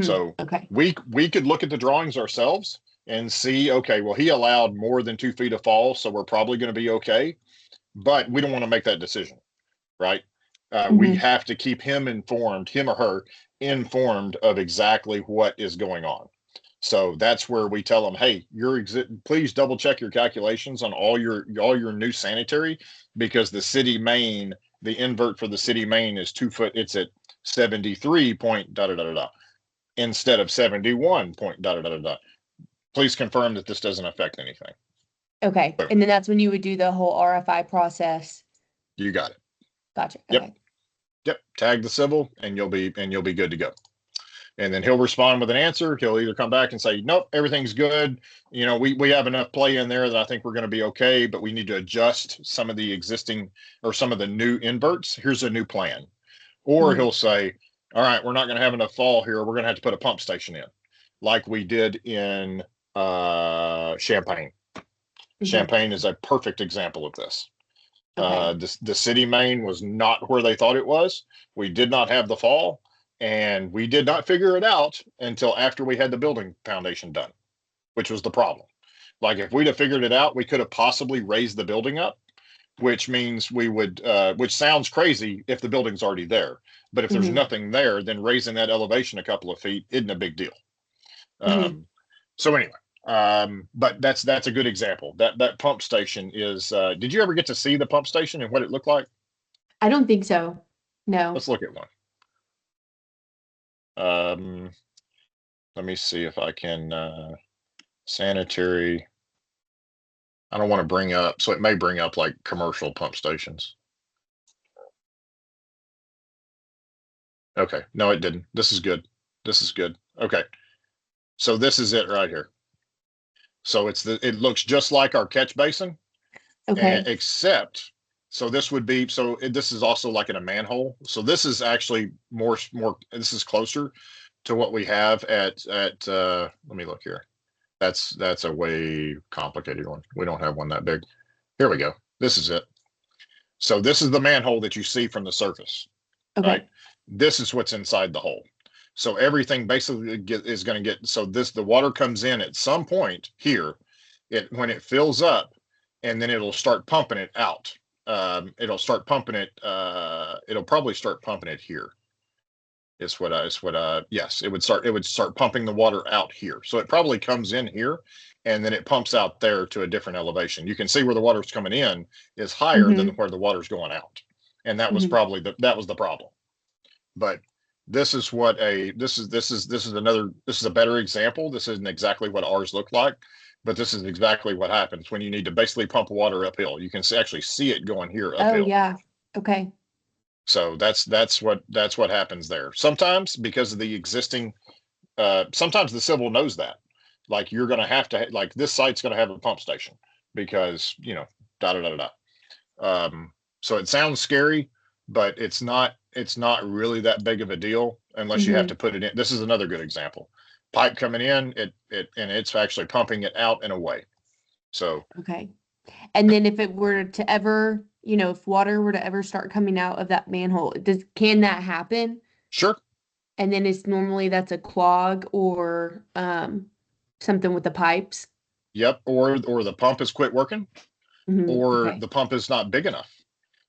So we could look at the drawings ourselves and see, okay, well, he allowed more than 2 feet of fall, so we're probably going to be okay. But we don't want to make that decision, right? We have to keep him or her informed of exactly what is going on. So that's where we tell them, hey, please double check your calculations on all your new sanitary, because the city main, the invert for the city main is 2 foot. It's at 73 point instead of 71 point Please confirm that this doesn't affect anything. Okay. And then that's when you would do the whole RFI process. You got it. Gotcha. Okay. Yep. Tag the civil and you'll be good to go. And then he'll respond with an answer. He'll either come back and say, nope, everything's good. We have enough play in there that I think we're going to be okay, but we need to adjust some of the existing or some of the new inverts. Here's a new plan. Or he'll say, all right, we're not going to have enough fall here. We're going to have to put a pump station in, like we did in Champaign. Champaign is a perfect example of this. The city main was not where they thought it was. We did not have the fall, and we did not figure it out until after we had the building foundation done, which was the problem. Like if we'd have figured it out, we could have possibly raised the building up, which means we would, which sounds crazy if the building's already there. But if there's Hmm. nothing there, then raising that elevation a couple of feet isn't a big deal. Hmm. So anyway, but that's a good example. That pump station is. Did you ever get to see the pump station and what it looked like? I don't think so. No. Let's look at one. Um, Let me see if I can sanitary. I don't want to bring up, so it may bring up like commercial pump stations. Okay, no, it didn't. This is good. This is good. Okay, so this is it right here. So it looks just like our catch basin, Okay. except so this would be this is also like in a manhole. So this is actually more. This is closer to what we have at. Let me look here. That's a way complicated one. We don't have one that big. Here we go. This is it. So this is the manhole that you see from the surface, right? Okay. This is what's inside the hole. So everything basically is going to get, so the water comes in at some point here, when it fills up, and then it'll start pumping it out. It'll start pumping it. It'll probably start pumping it here. Yes, it would start pumping the water out here. So it probably comes in here and then it pumps out there to a different elevation. You can see where the water's coming in is higher than Hmm. where the water's going out. And that was Hmm. probably that was the problem. But this is what this is a better example. This isn't exactly what ours looked like, but this is exactly what happens when you need to basically pump water uphill. You can actually see it going here Oh, uphill. yeah. Okay. So that's what happens there. Sometimes because of the existing, sometimes the civil knows that, like you're going to have to like this site's going to have a pump station because da da da da. So it sounds scary, but it's not really that big of a deal unless you have Hmm. to put it in. This is another good example. Pipe coming in, and it's actually pumping it out and away. So Okay. And then if it were to ever, if water were to ever start coming out of that manhole, can that happen? sure, And then it's normally that's a clog or something with the pipes. yep. Or the pump has quit working, Hmm. or Okay. the pump is not big enough.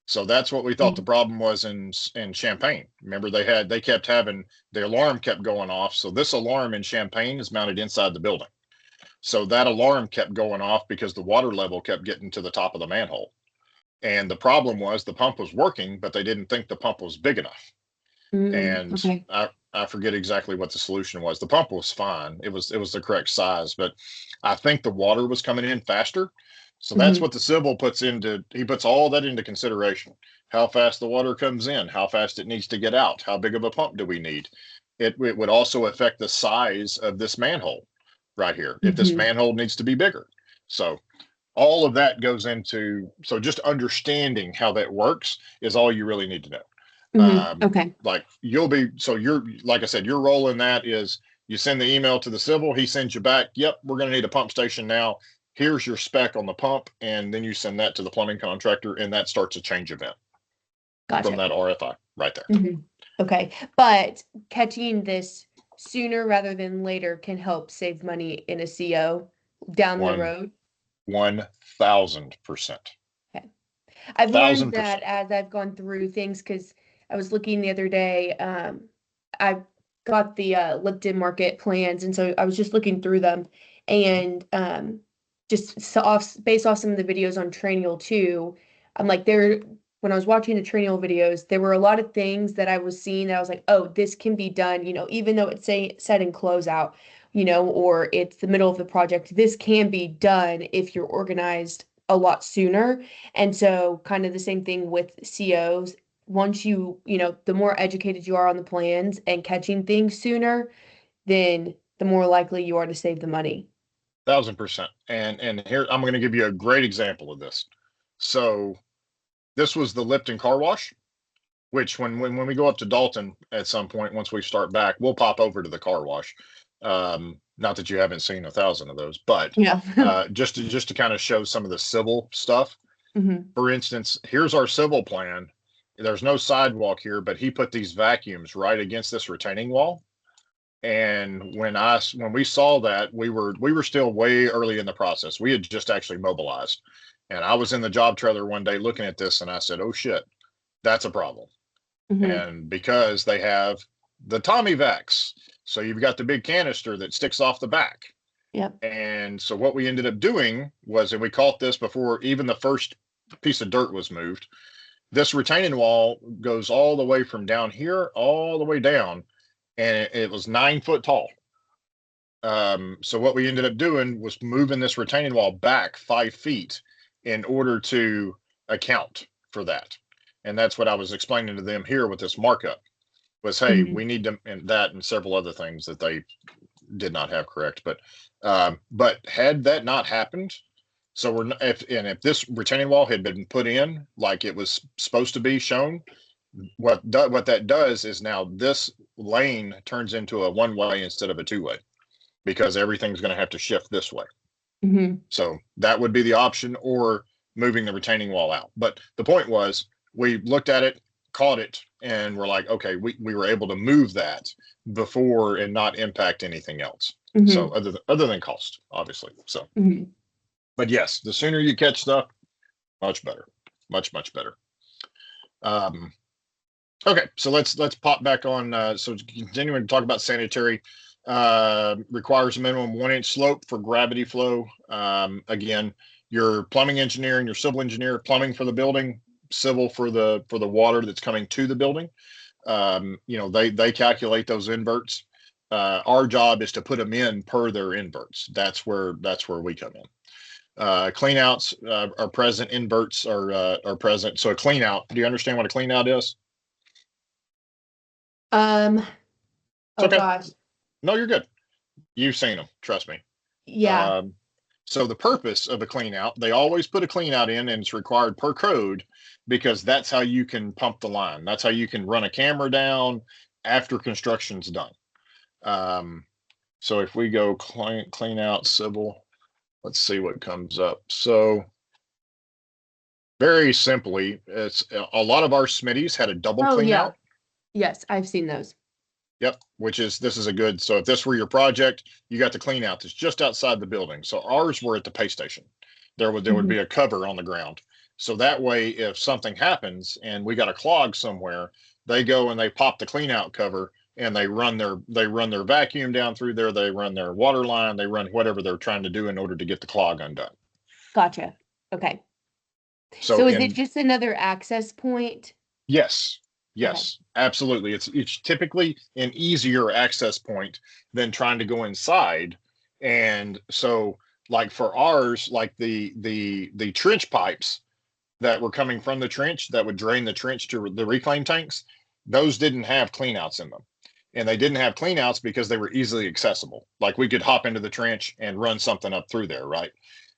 So that's what we thought the Mhm. problem was in Champaign. Remember they kept having the alarm kept going off. So this alarm in Champaign is mounted inside the building. So that alarm kept going off because the water level kept getting to the top of the manhole. And the problem was the pump was working, but they didn't think the pump was big enough. And Okay. I forget exactly what the solution was. The pump was fine. It was the correct size, but I think the water was coming in faster. So that's Hmm. what the civil puts into, he puts all that into consideration. How fast the water comes in, how fast it needs to get out, how big of a pump do we need? It would also affect the size of this manhole right here, if this Hmm. manhole needs to be bigger. So all of that goes into, so just understanding how that works is all you really need to know. Hmm. Okay. Like you're like I said, your role in that is you send the email to the civil, he sends you back, yep, we're going to need a pump station now, here's your spec on the pump, and then you send that to the plumbing contractor, and that starts a change event from Gotcha. that RFI right there. Hmm. Okay. But catching this sooner rather than later can help save money in a CO down the one road. 1000%. Okay. I've learned Thousand that percent. as I've gone through things because I was looking the other day. I got the Lipton market plans, and so I was just looking through them, Mhm. and just based off some of the videos on Tranial too. I'm like when I was watching the Tranial videos, there were a lot of things that I was seeing that I was like, oh, this can be done. Even though it's set in closeout, or it's the middle of the project, this can be done if you're organized a lot sooner. And so kind of the same thing with COs. Once the more educated you are on the plans and catching things sooner, then the more likely you are to save the money. 1000%. And here I'm going to give you a great example of this. So this was the Lipton car wash, which when we go up to Dalton at some point, once we start back, we'll pop over to the car wash. Not that you haven't seen 1,000 of those, but Yeah. just to kind of show some of the civil stuff. Hmm. For instance, here's our civil plan. There's no sidewalk here, but he put these vacuums right against this retaining wall. And when we saw that, we were still way early in the process. We had just actually mobilized, And I was in the job trailer one day looking at this, and I said, "Oh shit, that's a problem." And because they have the Tommy Vax, so you've got the big canister that sticks off the back. Yep. And so what we ended up doing was, and we caught this before even the first piece of dirt was moved, this retaining wall goes all the way from down here all the way down, and it was 9 foot tall. So what we ended up doing was moving this retaining wall back 5 feet in order to account for that. And that's what I was explaining to them here with this markup was, hey, we need to, and that and several other things that they did not have correct. But had that not happened, so if this retaining wall had been put in like it was supposed to be shown, what that does is now this lane turns into a one-way instead of a two-way, because everything's going to have to shift this way. So that would be the option, or moving the retaining wall out. But the point was, we looked at it, caught it, and we're like, okay, we were able to move that before and not impact anything else. So other than cost, obviously. So, but yes, the sooner you catch stuff, much better, much better. Okay, so let's pop back on. So continuing to talk about sanitary, requires a minimum 1 inch slope for gravity flow. Again, your plumbing engineer and your civil engineer, plumbing for the building, civil for the water that's coming to the building. They calculate those inverts. Our job is to put them in per their inverts. That's where we come in. Clean outs are present. Inverts are present. So a clean out. Do you understand what a clean out is? Oh okay. Gosh. No, you're good. You've seen them. Trust me. Yeah. So the purpose of a clean out, they always put a clean out in, and it's required per code, because that's how you can pump the line. That's how you can run a camera down after construction's done. So if we go clean out civil, let's see what comes up. So very simply, it's a lot of our Smitties had a double clean out. Yes, I've seen those. Yep, this is a good, so if this were your project, you got the clean out that's just outside the building. So ours were at the pay station. There would be a cover on the ground. So that way, if something happens and we got a clog somewhere, they go and they pop the clean out cover, and they run their vacuum down through there, they run their water line, they run whatever they're trying to do in order to get the clog undone. Gotcha. Okay. So is it just another access point? Yes. Yes, okay. Absolutely. It's typically an easier access point than trying to go inside. And so, like for ours, like the trench pipes that were coming from the trench that would drain the trench to the reclaim tanks, those didn't have cleanouts in them. And they didn't have cleanouts because they were easily accessible. Like we could hop into the trench and run something up through there, right?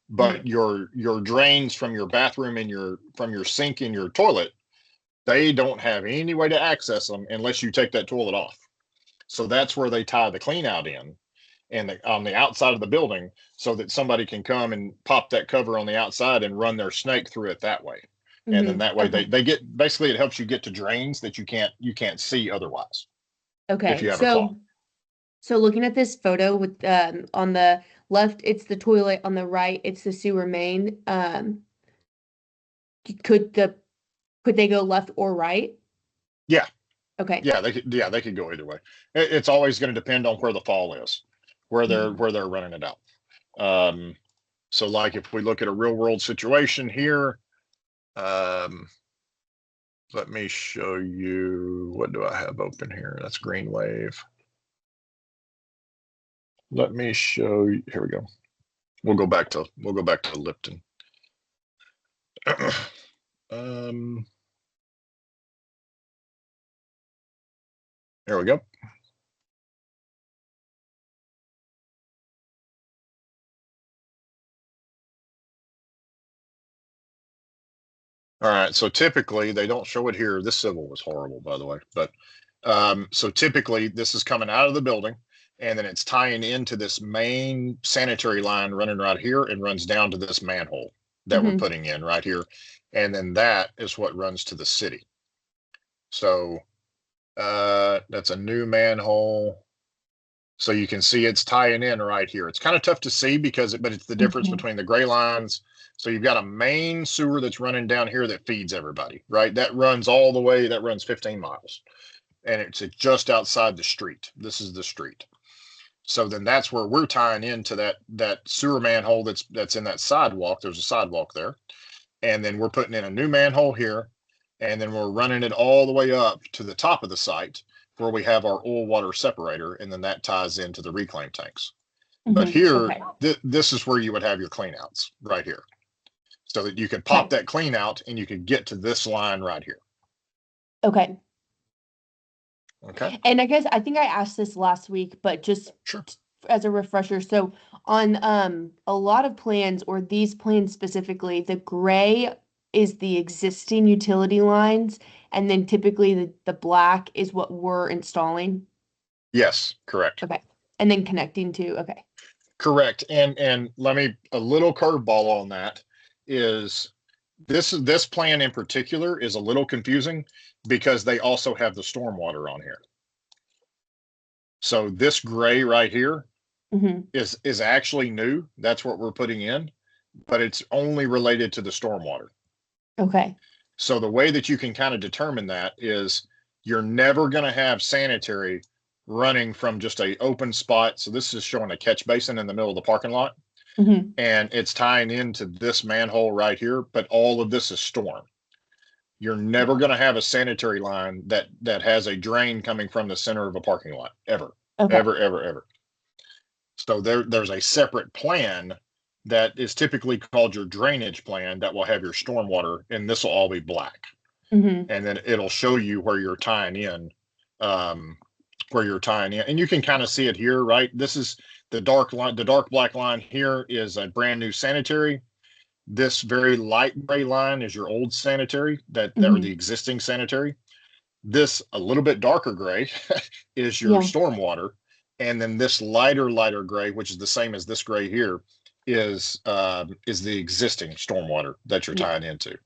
But your drains from your bathroom and from your sink in your toilet, they don't have any way to access them unless you take that toilet off. So that's where they tie the clean out in, and on the outside of the building, so that somebody can come and pop that cover on the outside and run their snake through it that way. And then that way they get, basically it helps you get to drains that you can't see otherwise. Okay. If you have a clog. So looking at this photo with on the left, it's the toilet, on the right, it's the sewer main. Could they go left or right? Yeah. Okay. Yeah, they could go either way. It's always going to depend on where the fall is, where they're running it out. So like if we look at a real world situation here, let me show you, what do I have open here? That's Green Wave. Let me show you, here we go. We'll go back to Lipton. There we go. All right, so typically they don't show it here. This civil was horrible, by the way. But so typically this is coming out of the building, and then it's tying into this main sanitary line running right here and runs down to this manhole that we're putting in right here. And then that is what runs to the city. So that's a new manhole. So you can see it's tying in right here. It's kind of tough to see but it's the difference between the gray lines. So you've got a main sewer that's running down here that feeds everybody, right? That runs all the way, that runs 15 miles. And it's just outside the street. This is the street. So then that's where we're tying into that sewer manhole that's in that sidewalk. There's a sidewalk there. And then we're putting in a new manhole here. And then we're running it all the way up to the top of the site where we have our oil water separator, and then that ties into the reclaim tanks. But here, this is where you would have your cleanouts right here. So that you could pop that clean out and you could get to this line right here. Okay. Okay. And I think I asked this last week, but just as a refresher. So on a lot of plans, or these plans specifically, the gray is the existing utility lines, and then typically the black is what we're installing. Yes, correct. Okay. And then connecting to, okay. Correct. And let me, a little curveball on that is this plan in particular is a little confusing because they also have the stormwater on here. So this gray right here is actually new. That's what we're putting in, but it's only related to the stormwater. Okay. So the way that you can kind of determine that is you're never going to have sanitary running from just a open spot. So this is showing a catch basin in the middle of the parking lot, and it's tying into this manhole right here, but all of this is storm. You're never going to have a sanitary line that has a drain coming from the center of a parking lot, ever. Ever. So there's a separate plan that is typically called your drainage plan that will have your stormwater, and this will all be black. And then it'll show you where you're tying in, and you can kind of see it here, right? This is the dark line. The dark black line here is a brand new sanitary. This very light gray line is your old sanitary that are the existing sanitary. This a little bit darker gray is your stormwater. And then this lighter gray, which is the same as this gray here, is the existing stormwater that you're tying into.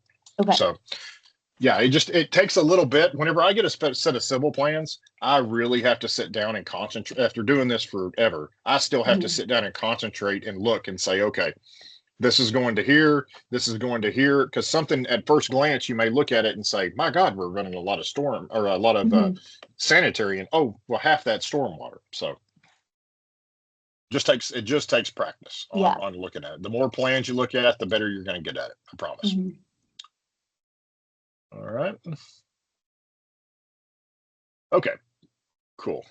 Okay. So yeah, it takes a little bit. Whenever I get a set of civil plans, I really have to sit down and concentrate. After doing this forever, I still have to sit down and concentrate and look and say, okay, this is going to here, this is going to here, because something at first glance you may look at it and say, my God, we're running a lot of storm or a lot of sanitary, and oh, well, half that stormwater. So it just takes practice on looking at it. The more plans you look at, the better you're going to get at it. I promise. All right. Okay, cool.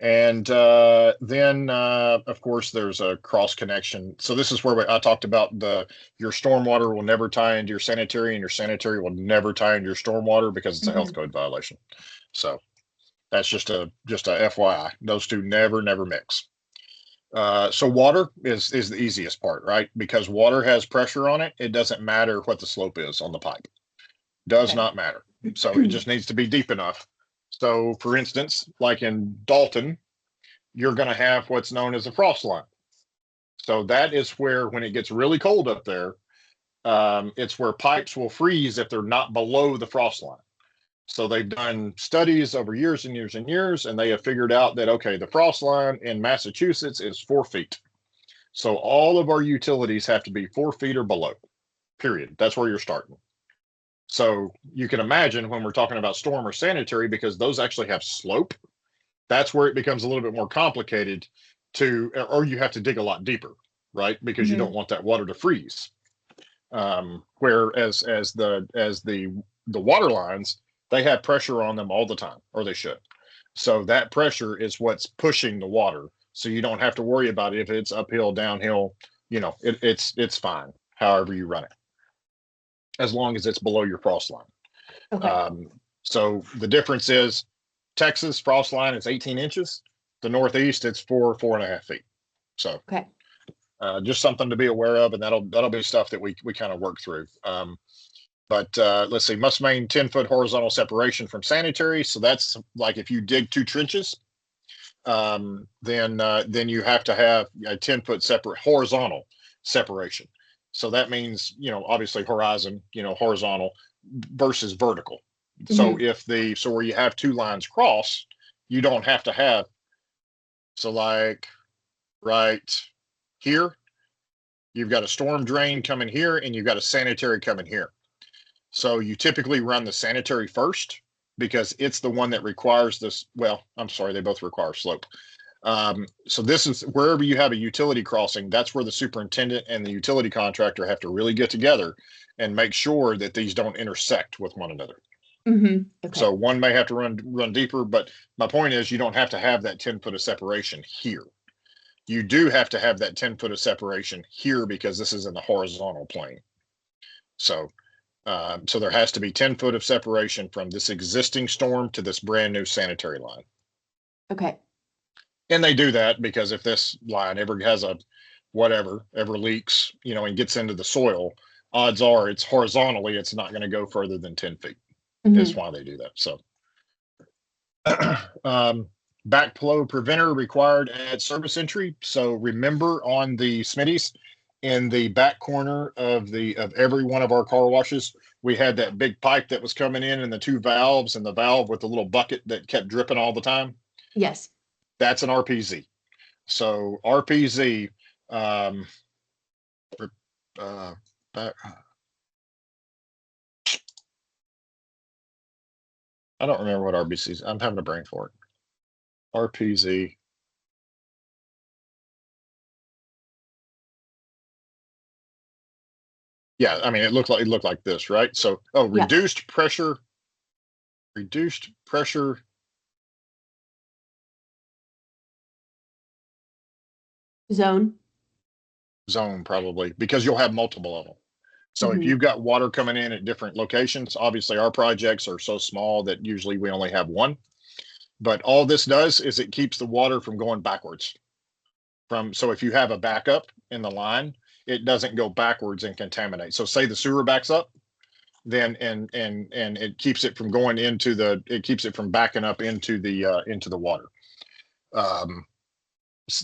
And then, of course, there's a cross connection. So this is where I talked about your stormwater will never tie into your sanitary, and your sanitary will never tie into your stormwater because it's a health code violation. So that's just a FYI. Those two never mix. So water is the easiest part, right? Because water has pressure on it. It doesn't matter what the slope is on the pipe. Does not matter. So it just needs to be deep enough. So for instance, like in Dalton, you're going to have what's known as a frost line. So that is where, when it gets really cold up there, it's where pipes will freeze if they're not below the frost line. So they've done studies over years and years and years, and they have figured out that, okay, the frost line in Massachusetts is 4 feet. So all of our utilities have to be 4 feet or below, period. That's where you're starting. So you can imagine when we're talking about storm or sanitary, because those actually have slope, that's where it becomes a little bit more complicated or you have to dig a lot deeper, right? Because you don't want that water to freeze. Whereas as the water lines, they have pressure on them all the time, or they should. So that pressure is what's pushing the water. So you don't have to worry about it if it's uphill, downhill, it's fine, however you run it, as long as it's below your frost line. Okay. So the difference is Texas frost line is 18 inches. The Northeast, it's 4.5 feet. So okay. Just something to be aware of, and that'll be stuff that we kind of work through. But let's see, must maintain 10-foot horizontal separation from sanitary. So that's like if you dig 2 trenches, then you have to have a 10-foot separate horizontal separation. So that means, obviously horizontal versus vertical. So so where you have 2 lines cross, you don't have to have So like right here, you've got a storm drain coming here and you've got a sanitary coming here. So you typically run the sanitary first because it's the one that requires this. Well, I'm sorry, they both require slope. So this is wherever you have a utility crossing, that's where the superintendent and the utility contractor have to really get together and make sure that these don't intersect with one another. Okay. So one may have to run deeper, but my point is you don't have to have that 10 foot of separation here. You do have to have that 10 foot of separation here because this is in the horizontal plane. So so there has to be 10 foot of separation from this existing storm to this brand new sanitary line. Okay. And they do that because if this line ever has a whatever, ever leaks, and gets into the soil, odds are it's horizontally, it's not going to go further than 10 feet. Is why they do that. So backflow preventer required at service entry. So remember on the Smitty's, in the back corner of every one of our car washes, we had that big pipe that was coming in and the two valves and the valve with the little bucket that kept dripping all the time. Yes. That's an RPZ. So RPZ, I don't remember what RBC is. I'm having a brain for it. RPZ. Yeah, I mean, it looked like this, right? So, reduced pressure zone probably, because you'll have multiple of them. So if you've got water coming in at different locations, obviously our projects are so small that usually we only have one. But all this does is it keeps the water from going backwards. So if you have a backup in the line, it doesn't go backwards and contaminate. So say the sewer backs up, then and it keeps it from going into it keeps it from backing up into the water.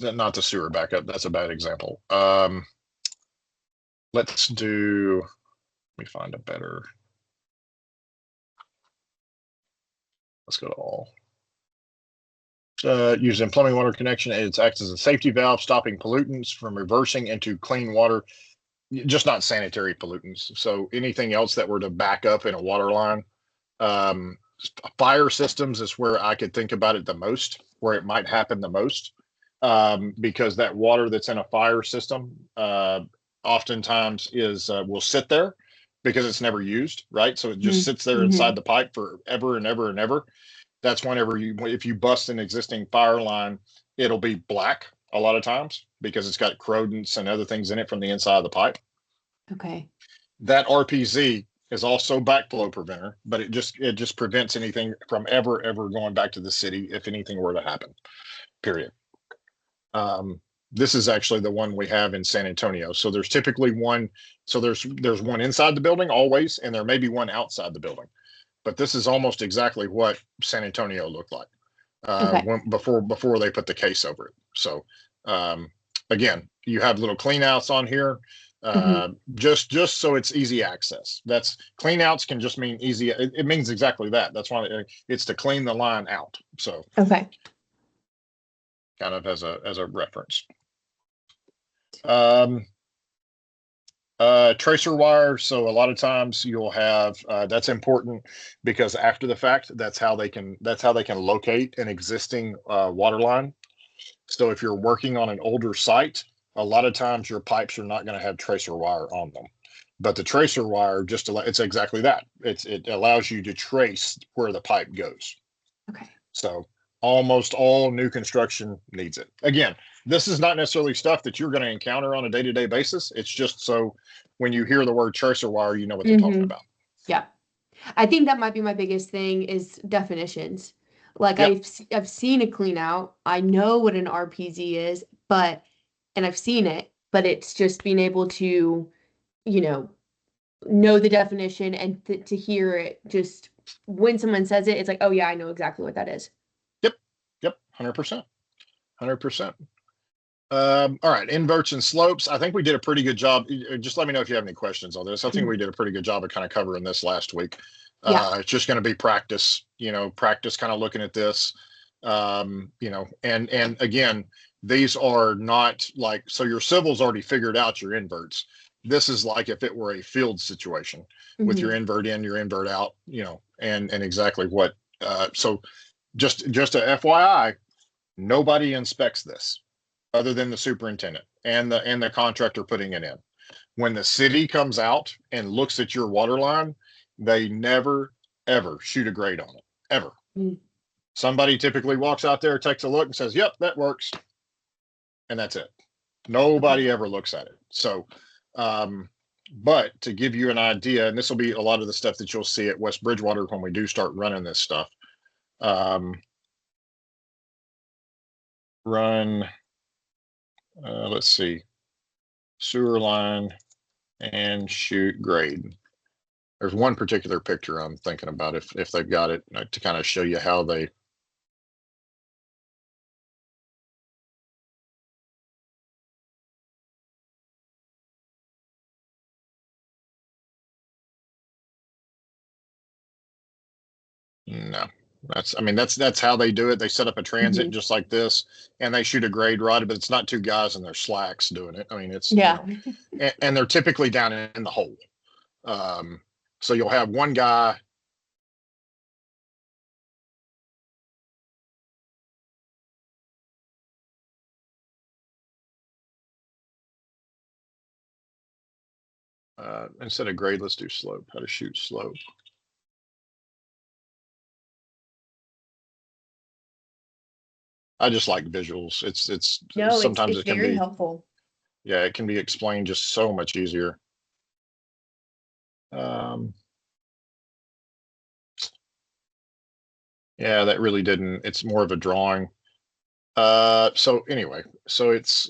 Not the sewer backup. That's a bad example. Let me find a better. Let's go to all. Using plumbing water connection, it acts as a safety valve, stopping pollutants from reversing into clean water, just not sanitary pollutants. So anything else that were to back up in a water line, fire systems is where I could think about it the most, where it might happen the most, because that water that's in a fire system oftentimes will sit there because it's never used, right? So it just sits there inside the pipe forever and ever and ever. That's whenever if you bust an existing fire line, it'll be black a lot of times because it's got corrodants and other things in it from the inside of the pipe. Okay. That RPZ is also backflow preventer, but it just prevents anything from ever going back to the city if anything were to happen. Period. This is actually the one we have in San Antonio. So there's typically one. So there's one inside the building always, and there may be one outside the building. But this is almost exactly what San Antonio looked like before they put the case over it. So again, you have little clean outs on here, just so it's easy access. That's clean outs can just mean easy. It means exactly that. That's why it's to clean the line out. So okay, kind of as a reference. Tracer wire. So a lot of times you'll have that's important because after the fact, that's how they can locate an existing water line. So if you're working on an older site, a lot of times your pipes are not going to have tracer wire on them. But the tracer wire it's exactly that. It allows you to trace where the pipe goes. Okay. So almost all new construction needs it. Again, this is not necessarily stuff that you're going to encounter on a day-to-day basis. It's just so when you hear the word tracer wire, you know what they're talking about. Yeah. I think that might be my biggest thing is definitions. Like I've seen a clean out. I know what an RPZ is, and I've seen it, but it's just being able to, know the definition and to hear it just when someone says it, it's like, oh yeah, I know exactly what that is. Yep. 100%. 100%. All right, inverts and slopes. I think we did a pretty good job. Just let me know if you have any questions on this. I think we did a pretty good job of kind of covering this last week. It's just going to be practice, practice kind of looking at this. You know, and again, these are not like, so your civil's already figured out your inverts. This is like if it were a field situation with your invert in, your invert out, you know, and exactly what. So just a FYI, nobody inspects this other than the superintendent and the contractor putting it in. When the city comes out and looks at your water line, they never ever shoot a grade on it, ever. Somebody typically walks out there, takes a look, and says, "Yep, that works," and that's it. Nobody ever looks at it. So, but to give you an idea, and this will be a lot of the stuff that you'll see at West Bridgewater when we do start running this stuff. Run, let's see, sewer line and shoot grade. There's one particular picture I'm thinking about if they've got it to kind of show you how they. No, I mean, that's how they do it. They set up a transit just like this, and they shoot a grade rod, but it's not two guys in their slacks doing it. I mean, it's, Yeah. you know, and they're typically down in the hole. So you'll have one guy. Instead of grade, let's do slope. How to shoot slope. I just like visuals. It's No, sometimes it's it can very be, helpful. yeah, it can be explained just so much easier. Yeah, that really didn't. It's more of a drawing. So anyway, so it's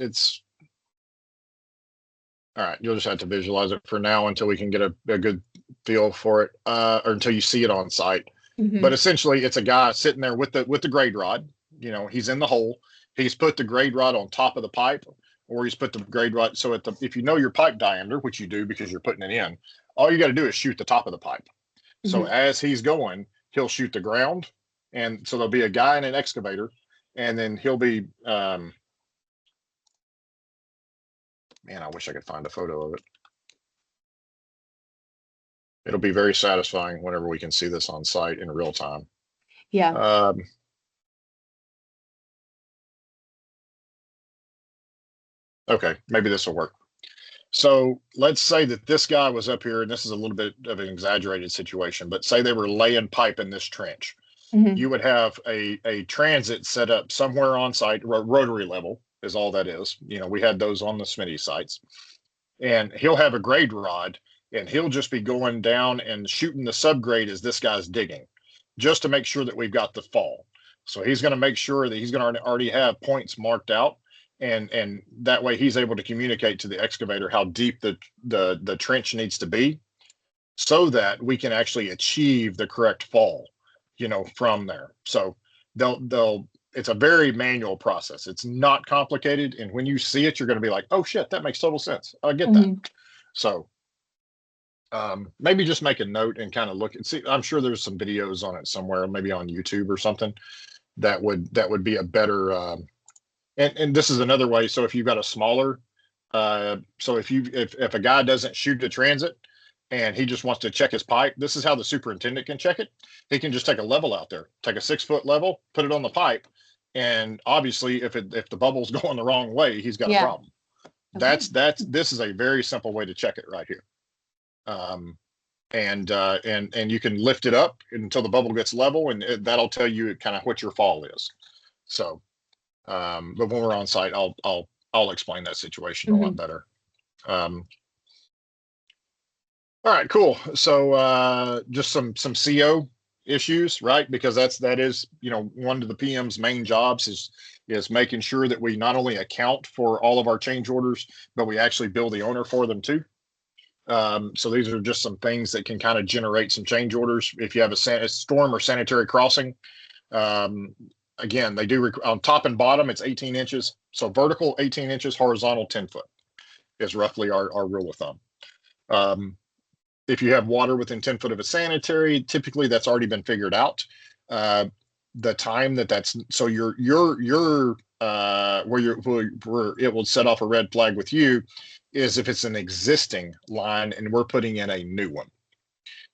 all right. You'll just have to visualize it for now until we can get a good feel for it, or until you see it on site. But essentially, it's a guy sitting there with the grade rod. You know, he's in the hole. He's put the grade rod on top of the pipe, or he's put the grade rod. So if you know your pipe diameter, which you do because you're putting it in, all you got to do is shoot the top of the pipe. So as he's going, he'll shoot the ground, and so there'll be a guy in an excavator, and then he'll be. Man, I wish I could find a photo of it. It'll be very satisfying whenever we can see this on site in real time. Yeah. Okay, maybe this will work. So let's say that this guy was up here, and this is a little bit of an exaggerated situation, but say they were laying pipe in this trench. You would have a transit set up somewhere on site, rotary level is all that is. You know, we had those on the Smitty sites. And he'll have a grade rod, and he'll just be going down and shooting the subgrade as this guy's digging, just to make sure that we've got the fall. So he's going to make sure that he's going to already have points marked out, and that way he's able to communicate to the excavator how deep the trench needs to be, so that we can actually achieve the correct fall, you know, from there. So they'll it's a very manual process. It's not complicated, and when you see it, you're going to be like, "Oh shit, that makes total sense. I get that." So maybe just make a note and kind of look and see. I'm sure there's some videos on it somewhere, maybe on YouTube or something. That would be a better. And this is another way. So if you've got a smaller, so if a guy doesn't shoot the transit and he just wants to check his pipe, this is how the superintendent can check it. He can just take a level out there, take a 6-foot level, put it on the pipe, and obviously if the bubble's going the wrong way, he's got a problem. This is a very simple way to check it right here. And you can lift it up until the bubble gets level, and that'll tell you kind of what your fall is. So, but when we're on site, I'll explain that situation a lot better. All right, cool. So just some CO issues, right? Because that is, you know, one of the PM's main jobs is making sure that we not only account for all of our change orders, but we actually bill the owner for them too. So these are just some things that can kind of generate some change orders. If you have a storm or sanitary crossing, again, they do on top and bottom, it's 18 inches. So vertical 18 inches, horizontal 10 foot is roughly our rule of thumb. If you have water within 10 foot of a sanitary, typically that's already been figured out. the time that's so where it will set off a red flag with you is if it's an existing line and we're putting in a new one.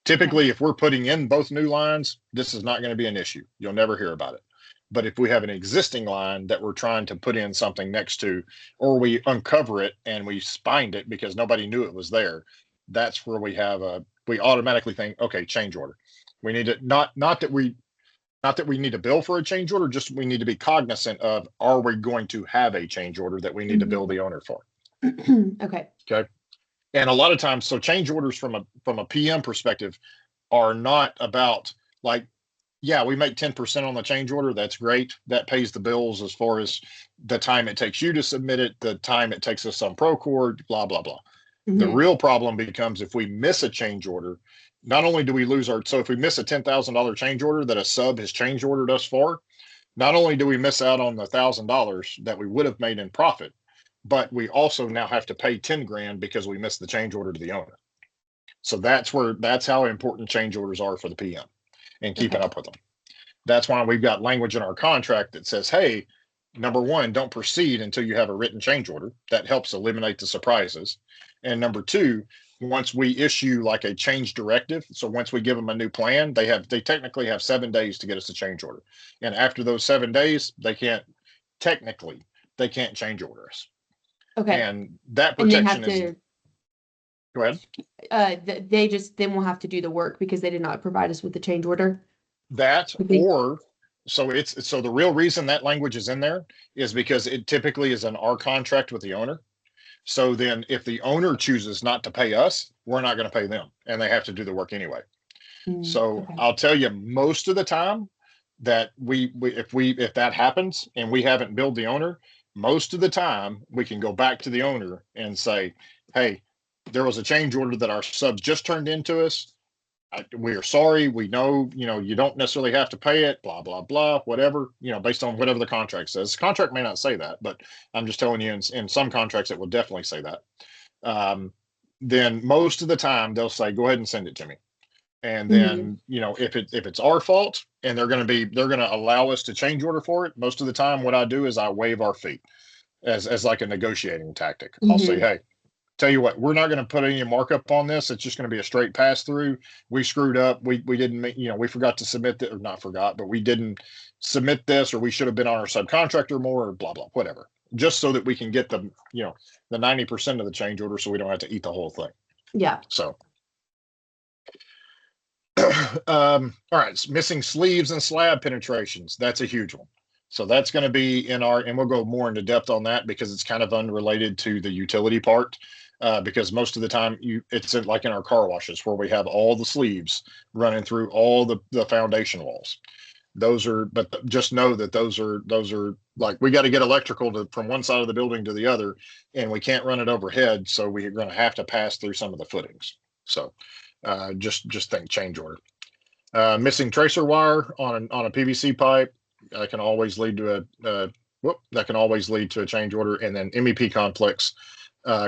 Typically, if we're putting in both new lines, this is not going to be an issue. You'll never hear about it. But if we have an existing line that we're trying to put in something next to, or we uncover it and we spined it because nobody knew it was there, that's where we automatically think, okay, change order. We need to not that we need to bill for a change order, just we need to be cognizant of, are we going to have a change order that we need to bill the owner for? Okay. Okay. And a lot of times, so change orders from a PM perspective are not about like, yeah, we make 10% on the change order. That's great. That pays the bills as far as the time it takes you to submit it, the time it takes us on Procore, blah, blah, blah. The real problem becomes if we miss a change order, not only do we lose so if we miss a $10,000 change order that a sub has change ordered us for, not only do we miss out on the $1,000 that we would have made in profit, but we also now have to pay 10 grand because we missed the change order to the owner. So that's how important change orders are for the PM and keeping up with them. That's why we've got language in our contract that says, hey, number one, don't proceed until you have a written change order. That helps eliminate the surprises. And number two, once we issue like a change directive, so once we give them a new plan, they technically have 7 days to get us a change order. And after those 7 days, they can't change order us. Okay. And that protection is. Go ahead. They then will have to do the work because they did not provide us with the change order. So the real reason that language is in there is because it typically is in our contract with the owner. So then if the owner chooses not to pay us, we're not going to pay them, and they have to do the work anyway. I'll tell you, most of the time that if that happens and we haven't billed the owner, most of the time we can go back to the owner and say, hey, there was a change order that our subs just turned into us. We are sorry. We know, you don't necessarily have to pay it, blah, blah, blah, whatever, based on whatever the contract says. The contract may not say that, but I'm just telling you in some contracts, it will definitely say that. Then most of the time they'll say, go ahead and send it to me. And then, if it's our fault and they're going to allow us to change order for it, most of the time what I do is I waive our fee as like a negotiating tactic. I'll say, hey, tell you what, we're not going to put any markup on this. It's just going to be a straight pass through. We screwed up. We didn't, we forgot to submit that, or not forgot, but we didn't submit this, or we should have been on our subcontractor more, or blah, blah, whatever, just so that we can get the 90% of the change order. So we don't have to eat the whole thing. Yeah. So, all right. Missing sleeves and slab penetrations. That's a huge one. So that's going to be and we'll go more into depth on that because it's kind of unrelated to the utility part. Because most of the time it's like in our car washes where we have all the sleeves running through all the foundation walls. But just know that those are like, we got to get electrical from one side of the building to the other, and we can't run it overhead. So we're going to have to pass through some of the footings. So just think change order. Missing tracer wire on a PVC pipe that can always lead to a change order. And then MEP conflicts.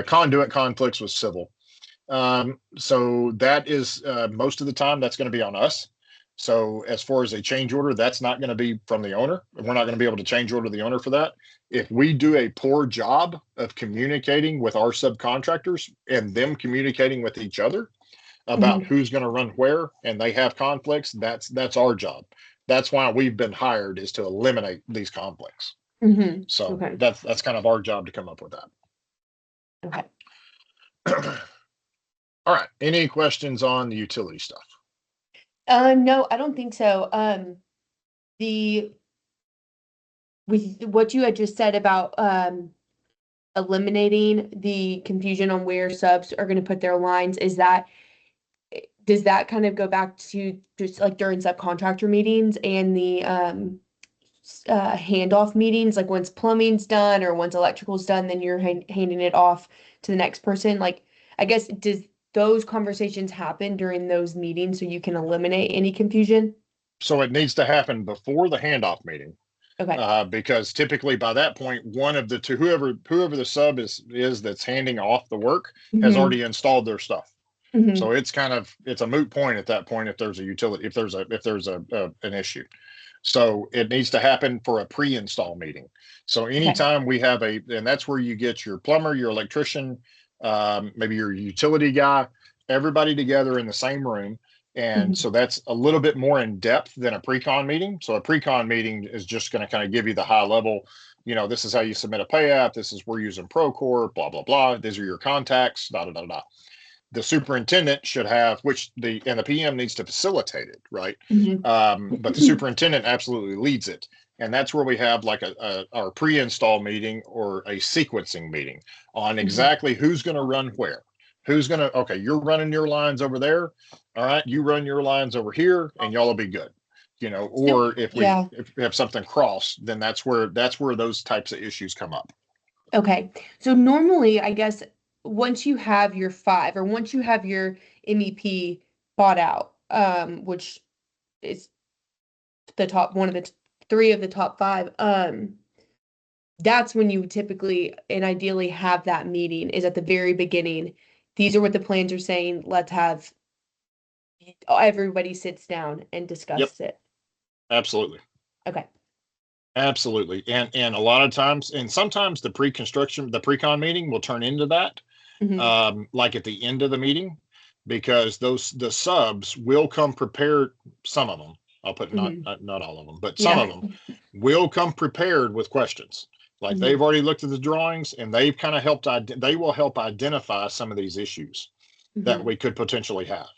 Conduit conflicts with civil. So that is most of the time that's going to be on us. So as far as a change order, that's not going to be from the owner. We're not going to be able to change order the owner for that. If we do a poor job of communicating with our subcontractors and them communicating with each other about who's going to run where, and they have conflicts, that's our job. That's why we've been hired, is to eliminate these conflicts. So that's kind of our job to come up with that. Okay. All right. Any questions on the utility stuff? No, I don't think so. With what you had just said about eliminating the confusion on where subs are going to put their lines, does that kind of go back to just like during subcontractor meetings and the handoff meetings, like once plumbing's done or once electrical's done, then you're handing it off to the next person? Like, I guess, does those conversations happen during those meetings so you can eliminate any confusion? So it needs to happen before the handoff meeting. Okay. Because typically by that point, one of the two, whoever the sub is that's handing off the work has already installed their stuff. So it's a moot point at that point if there's a utility, if there's an issue. So it needs to happen for a pre-install meeting. So Okay. anytime we have and that's where you get your plumber, your electrician, maybe your utility guy, everybody together in the same room. And so that's a little bit more in depth than a pre-con meeting. So a pre-con meeting is just going to kind of give you the high level, this is how you submit a pay app. This is we're using Procore, blah, blah, blah. These are your contacts, da, da, da, da. The superintendent should have, and the PM needs to facilitate it, right? But the superintendent absolutely leads it. And that's where we have like our pre-install meeting or a sequencing meeting on exactly who's going to run where. Okay, you're running your lines over there. All right, you run your lines over here and y'all will be good. Or if we have something cross, then that's where those types of issues come up. Okay. So normally, I guess once you have your 5 or once you have your MEP bought out, which is the top one of the 3 of the top 5, that's when you typically and ideally have that meeting is at the very beginning. These are what the plans are saying. Let's have everybody sits down and discusses it. Absolutely. Okay. Absolutely. And a lot of times, and sometimes the pre-con meeting will turn into that, like at the end of the meeting, because the subs will come prepared. Some of them, I'll put not all of them, but some of them will come prepared with questions. Like they've already looked at the drawings and they've kind of they will help identify some of these issues that we could potentially have.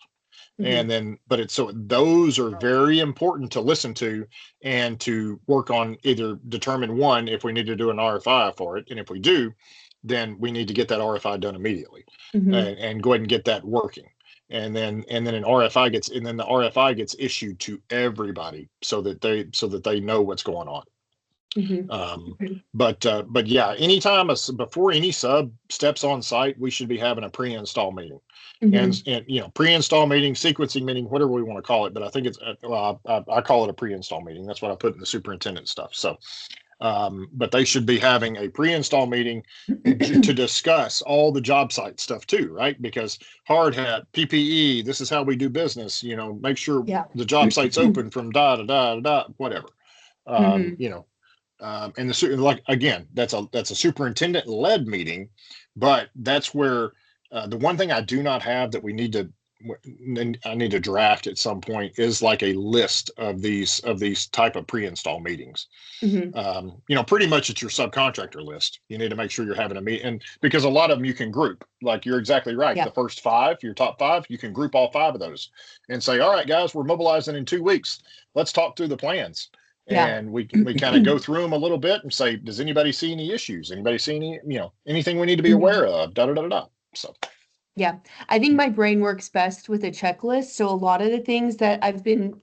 And then, so those are very important to listen to and to work on, either determine one, if we need to do an RFI for it. And if we do, then we need to get that RFI done immediately and go ahead and get that working. And then the RFI gets issued to everybody so that they know what's going on. But yeah, anytime before any sub steps on site, we should be having a pre-install meeting. And pre-install meeting, sequencing meeting, whatever we want to call it. But I think it's I call it a pre-install meeting. That's what I put in the superintendent stuff. So, but they should be having a pre-install meeting to discuss all the job site stuff too, right? Because hard hat, PPE, this is how we do business. Make sure the job site's open from whatever. And again, that's a superintendent led meeting, but that's where the one thing I do not have that I need to draft at some point is like a list of these type of pre-install meetings. Pretty much it's your subcontractor list. You need to make sure you're having a meeting, and because a lot of them you can group. Like you're exactly right. The first 5, your top 5, you can group all 5 of those and say, all right, guys, we're mobilizing in 2 weeks. Let's talk through the plans. And we kind of go through them a little bit and say, does anybody see any issues? Anybody see any, anything we need to be aware of? Da da da da. So. Yeah, I think my brain works best with a checklist. So a lot of the things that I've been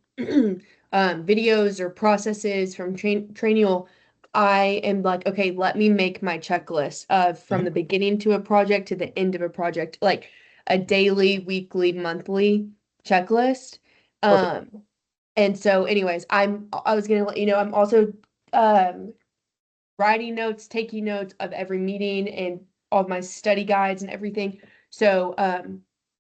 videos or processes from Trainial, I am like, okay, let me make my checklist of from the beginning to a project to the end of a project, like a daily, weekly, monthly checklist. And so anyways, I was going to let you know, I'm also writing notes, taking notes of every meeting and all of my study guides and everything. So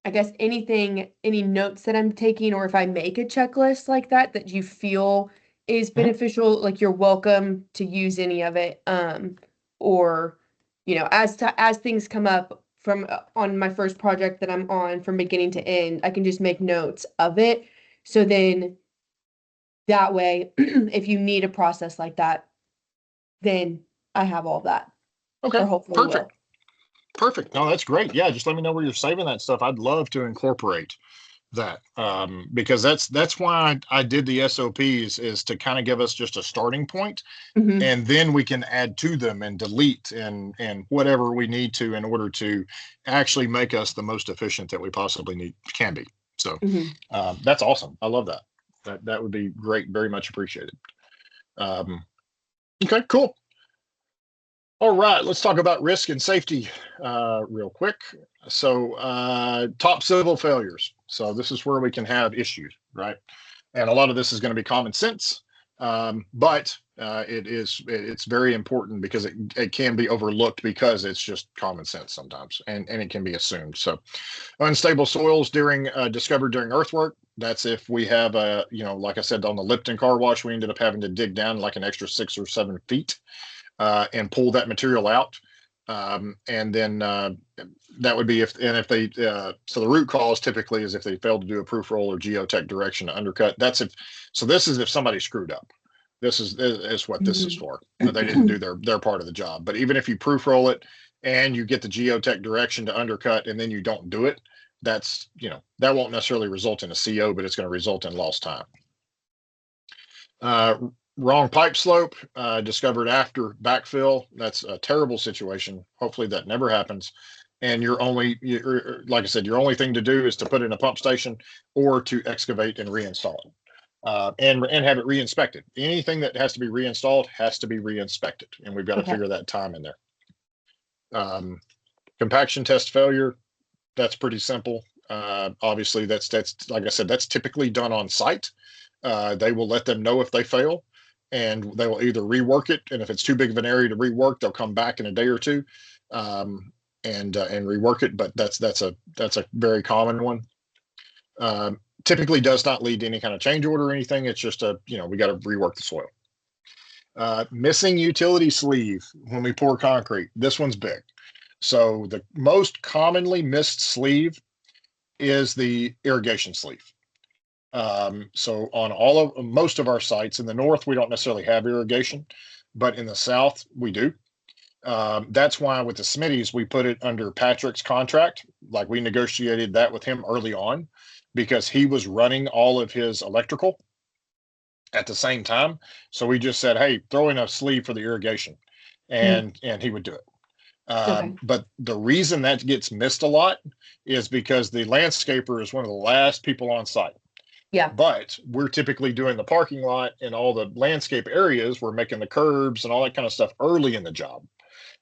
I guess any notes that I'm taking, or if I make a checklist like that you feel is beneficial, like you're welcome to use any of it. Or, as things come up from on my first project that I'm on from beginning to end, I can just make notes of it. So then that way, if you need a process like that, then I have all that. Okay, or hopefully perfect. Perfect. No, that's great. Yeah, just let me know where you're saving that stuff. I'd love to incorporate that because that's why I did the SOPs, is to kind of give us just a starting point, and then we can add to them and delete and whatever we need to in order to actually make us the most efficient that we possibly can be. So that's awesome. I love that. That would be great. Very much appreciated. Okay, cool. All right, let's talk about risk and safety real quick. So top civil failures. So this is where we can have issues, right? And a lot of this is going to be common sense, but it's very important because it can be overlooked because it's just common sense sometimes, and it can be assumed. So unstable soils discovered during earthwork. That's if we have a, like I said, on the Lipton car wash, we ended up having to dig down like an extra 6 or 7 feet and pull that material out. And then that would be if they, so the root cause typically is if they failed to do a proof roll or geotech direction to undercut. So this is if somebody screwed up. This is what this is for. They didn't do their part of the job. But even if you proof roll it and you get the geotech direction to undercut and then you don't do it, that's, that won't necessarily result in a CO, but it's going to result in lost time. Wrong pipe slope discovered after backfill. That's a terrible situation. Hopefully that never happens. And like I said, your only thing to do is to put in a pump station or to excavate and reinstall it. And have it re-inspected. Anything that has to be reinstalled has to be re-inspected, and we've got to figure that time in there. Compaction test failure, that's pretty simple. Obviously, that's like I said, that's typically done on site. They will let them know if they fail, and they will either rework it, and if it's too big of an area to rework, they'll come back in a day or two and rework it. But that's a very common one. Typically does not lead to any kind of change order or anything. It's just we got to rework the soil. Missing utility sleeve when we pour concrete. This one's big. So the most commonly missed sleeve is the irrigation sleeve. So on most of our sites in the north, we don't necessarily have irrigation, but in the south we do. That's why with the Smitties, we put it under Patrick's contract. Like we negotiated that with him early on because he was running all of his electrical at the same time. So we just said, hey, throw in a sleeve for the irrigation, and he would do it. But the reason that gets missed a lot is because the landscaper is one of the last people on site. Yeah. But we're typically doing the parking lot and all the landscape areas. We're making the curbs and all that kind of stuff early in the job.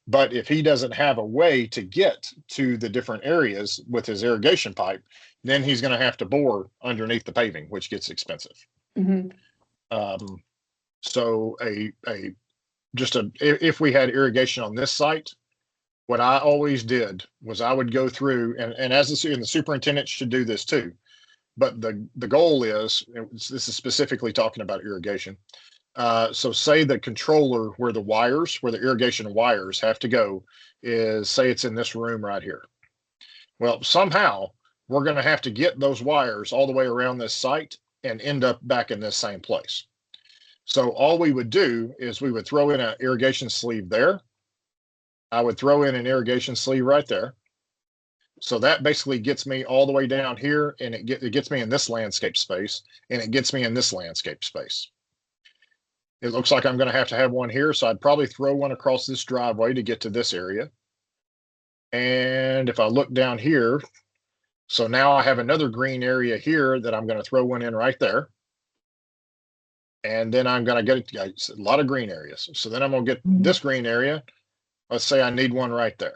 But if he doesn't have a way to get to the different areas with his irrigation pipe, then he's going to have to bore underneath the paving, which gets expensive. So if we had irrigation on this site, what I always did was I would go through, and the superintendent should do this too, but the goal is, this is specifically talking about irrigation. So say the controller where the irrigation wires have to go is, say it's in this room right here. Well, somehow we're going to have to get those wires all the way around this site and end up back in this same place. So all we would do is we would throw in an irrigation sleeve there. I would throw in an irrigation sleeve right there. So that basically gets me all the way down here, and it gets me in this landscape space, and it gets me in this landscape space. It looks like I'm going to have one here, so I'd probably throw one across this driveway to get to this area. And if I look down here, so now I have another green area here that I'm going to throw one in right there. And then I'm going to get a lot of green areas. So then I'm going to get this green area. Let's say I need one right there.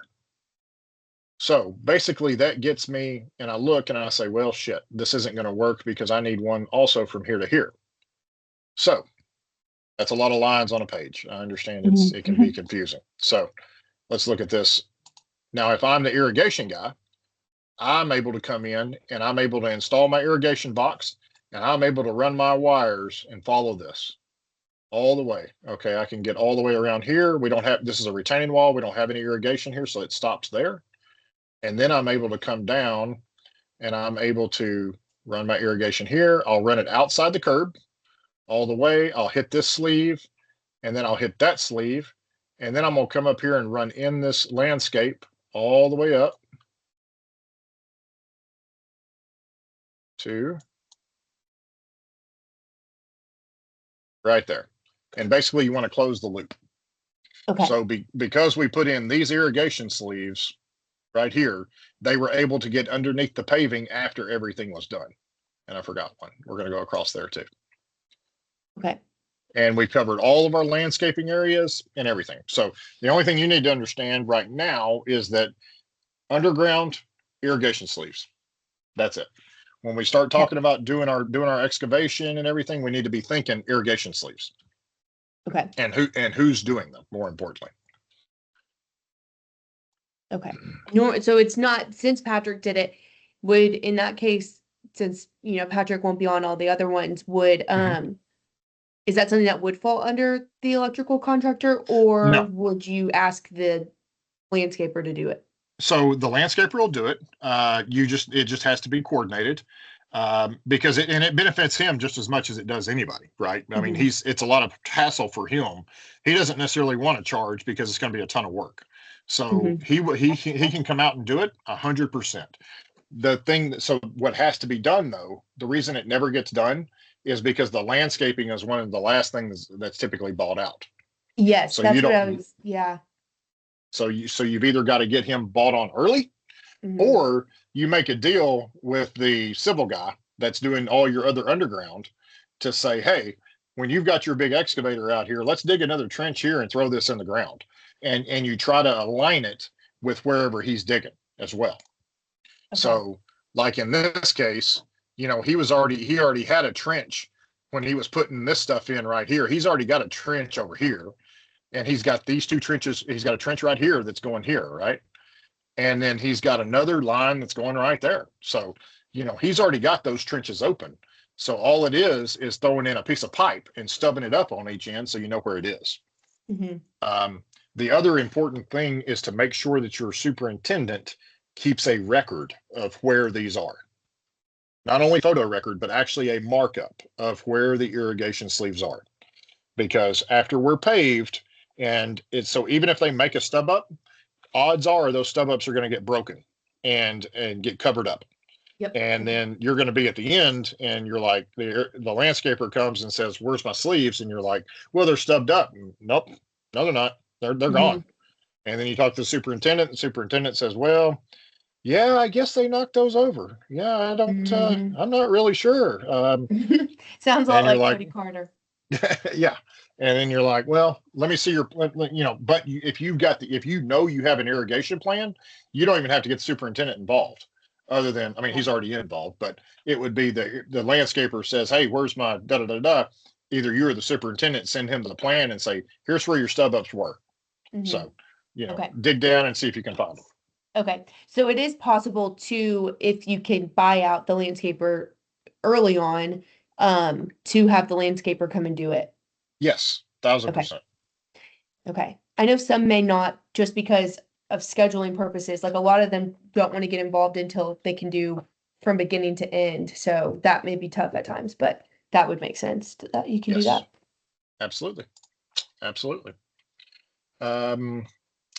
So basically that gets me, and I look and I say, well, shit, this isn't going to work because I need one also from here to here. So that's a lot of lines on a page. I understand it can be confusing. So let's look at this. Now, if I'm the irrigation guy, I'm able to come in and I'm able to install my irrigation box, and I'm able to run my wires and follow this all the way. Okay, I can get all the way around here. This is a retaining wall. We don't have any irrigation here, so it stops there. And then I'm able to come down and I'm able to run my irrigation here. I'll run it outside the curb all the way. I'll hit this sleeve, and then I'll hit that sleeve. And then I'm going to come up here and run in this landscape all the way up to right there. And basically you want to close the loop. Okay. So because we put in these irrigation sleeves right here, they were able to get underneath the paving after everything was done. And I forgot one. We're going to go across there too. Okay. And we covered all of our landscaping areas and everything. So the only thing you need to understand right now is that underground irrigation sleeves. That's it. When we start talking about doing our excavation and everything, we need to be thinking irrigation sleeves. Okay. And who's doing them, more importantly. Okay. So it's not, since Patrick did it, would in that case since, you know, Patrick won't be on all the other ones, would, is that something that would fall under the electrical contractor, or No. would you ask the landscaper to do it? So the landscaper will do it. It just has to be coordinated, because it benefits him just as much as it does anybody, right? I mean, it's a lot of hassle for him. He doesn't necessarily want to charge because it's going to be a ton of work. So he can come out and do it 100%. So what has to be done though, the reason it never gets done is because the landscaping is one of the last things that's typically bought out. Yes, So that's you what I don't, was, yeah. so you've either got to get him bought on early, or you make a deal with the civil guy that's doing all your other underground to say, hey, when you've got your big excavator out here, let's dig another trench here and throw this in the ground. And you try to align it with wherever he's digging as well. So like in this case, you know, he already had a trench when he was putting this stuff in right here. He's already got a trench over here, and he's got these two trenches. He's got a trench right here that's going here, right? And then he's got another line that's going right there. So, you know, he's already got those trenches open. So all it is throwing in a piece of pipe and stubbing it up on each end so you know where it is. The other important thing is to make sure that your superintendent keeps a record of where these are. Not only photo record, but actually a markup of where the irrigation sleeves are. Because after we're paved, and it's so even if they make a stub up, odds are those stub ups are going to get broken and get covered up. And then you're going to be at the end and you're like, the landscaper comes and says, where's my sleeves? And you're like, well, they're stubbed up. Nope. No, they're not. They're gone. And then you talk to the superintendent, and the superintendent says, well, yeah, I guess they knocked those over. Yeah, I don't, I'm not really sure. Sounds a lot like Cody Carter. Yeah. And then you're like, well, let me see your, you know, but if you know you have an irrigation plan, you don't even have to get the superintendent involved, other than, I mean, he's already involved, but it would be the landscaper says, hey, where's my da da da da? Either you or the superintendent send him the plan and say, here's where your stub ups were. So, you know, dig down and see if you can find them. Okay. So it is possible to, if you can buy out the landscaper early on, to have the landscaper come and do it. Yes, 1,000%. Okay. I know some may not, just because of scheduling purposes. Like a lot of them don't want to get involved until they can do from beginning to end. So that may be tough at times, but that would make sense that you can do that. Absolutely. Absolutely.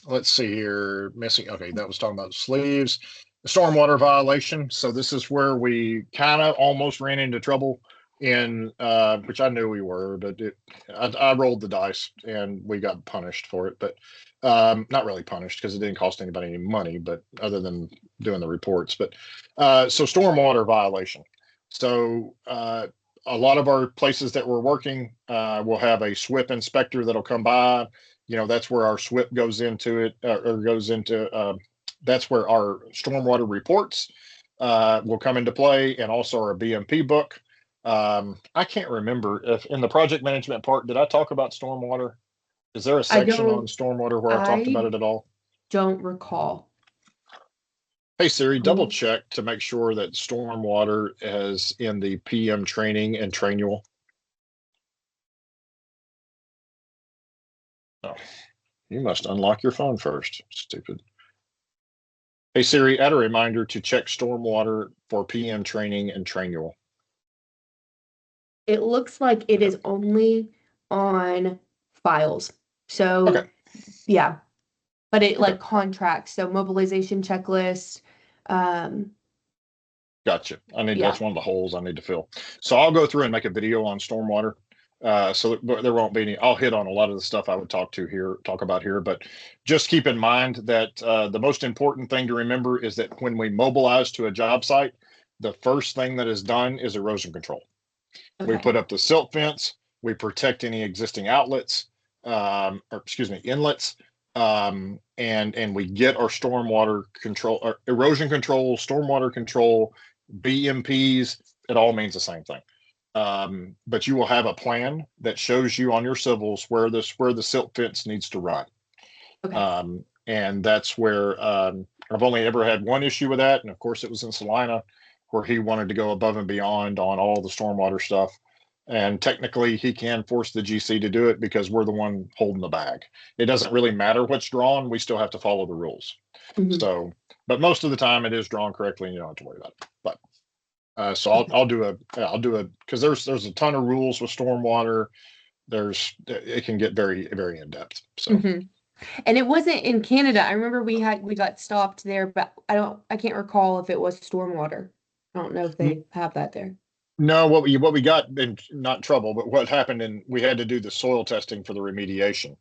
Let's see here. Missing. Okay, that was talking about sleeves. The stormwater violation. So this is where we kind of almost ran into trouble in, which I knew we were, but I rolled the dice and we got punished for it. But not really punished because it didn't cost anybody any money, but other than doing the reports. But so stormwater violation. So a lot of our places that we're working will have a SWIP inspector that'll come by. You know, that's where our SWIP goes into it, or goes into, that's where our stormwater reports will come into play, and also our BMP book. I can't remember if in the project management part, did I talk about stormwater? Is there a section on stormwater where I talked about it at all? Don't recall. Hey Siri, double check to make sure that stormwater is in the PM training and trainual. Oh, you must unlock your phone first, stupid. Hey Siri, add a reminder to check stormwater for PM training and trainual. It looks like it is only on files. So yeah, but it like contracts. So mobilization checklist. Gotcha. That's one of the holes I need to fill. So I'll go through and make a video on stormwater. So there won't be any, I'll hit on a lot of the stuff I would talk about here, but just keep in mind that the most important thing to remember is that when we mobilize to a job site, the first thing that is done is erosion control. We put up the silt fence, we protect any existing outlets, inlets, and we get our stormwater control, or erosion control, stormwater control, BMPs. It all means the same thing. But you will have a plan that shows you on your civils where the silt fence needs to run. And that's where I've only ever had one issue with that, and of course it was in Salina. where he wanted to go above and beyond on all the stormwater stuff. And technically, he can force the GC to do it because we're the one holding the bag. It doesn't really matter what's drawn. We still have to follow the rules. Mhm. So, but most of the time it is drawn correctly and you don't have to worry about it. But so I'll do a because there's a ton of rules with stormwater. It can get very, very in depth. So And it wasn't in Canada. I remember we got stopped there, but I can't recall if it was stormwater. I don't know if they have that there. no, what we got in not trouble, but what happened and we had to do the soil testing for the remediation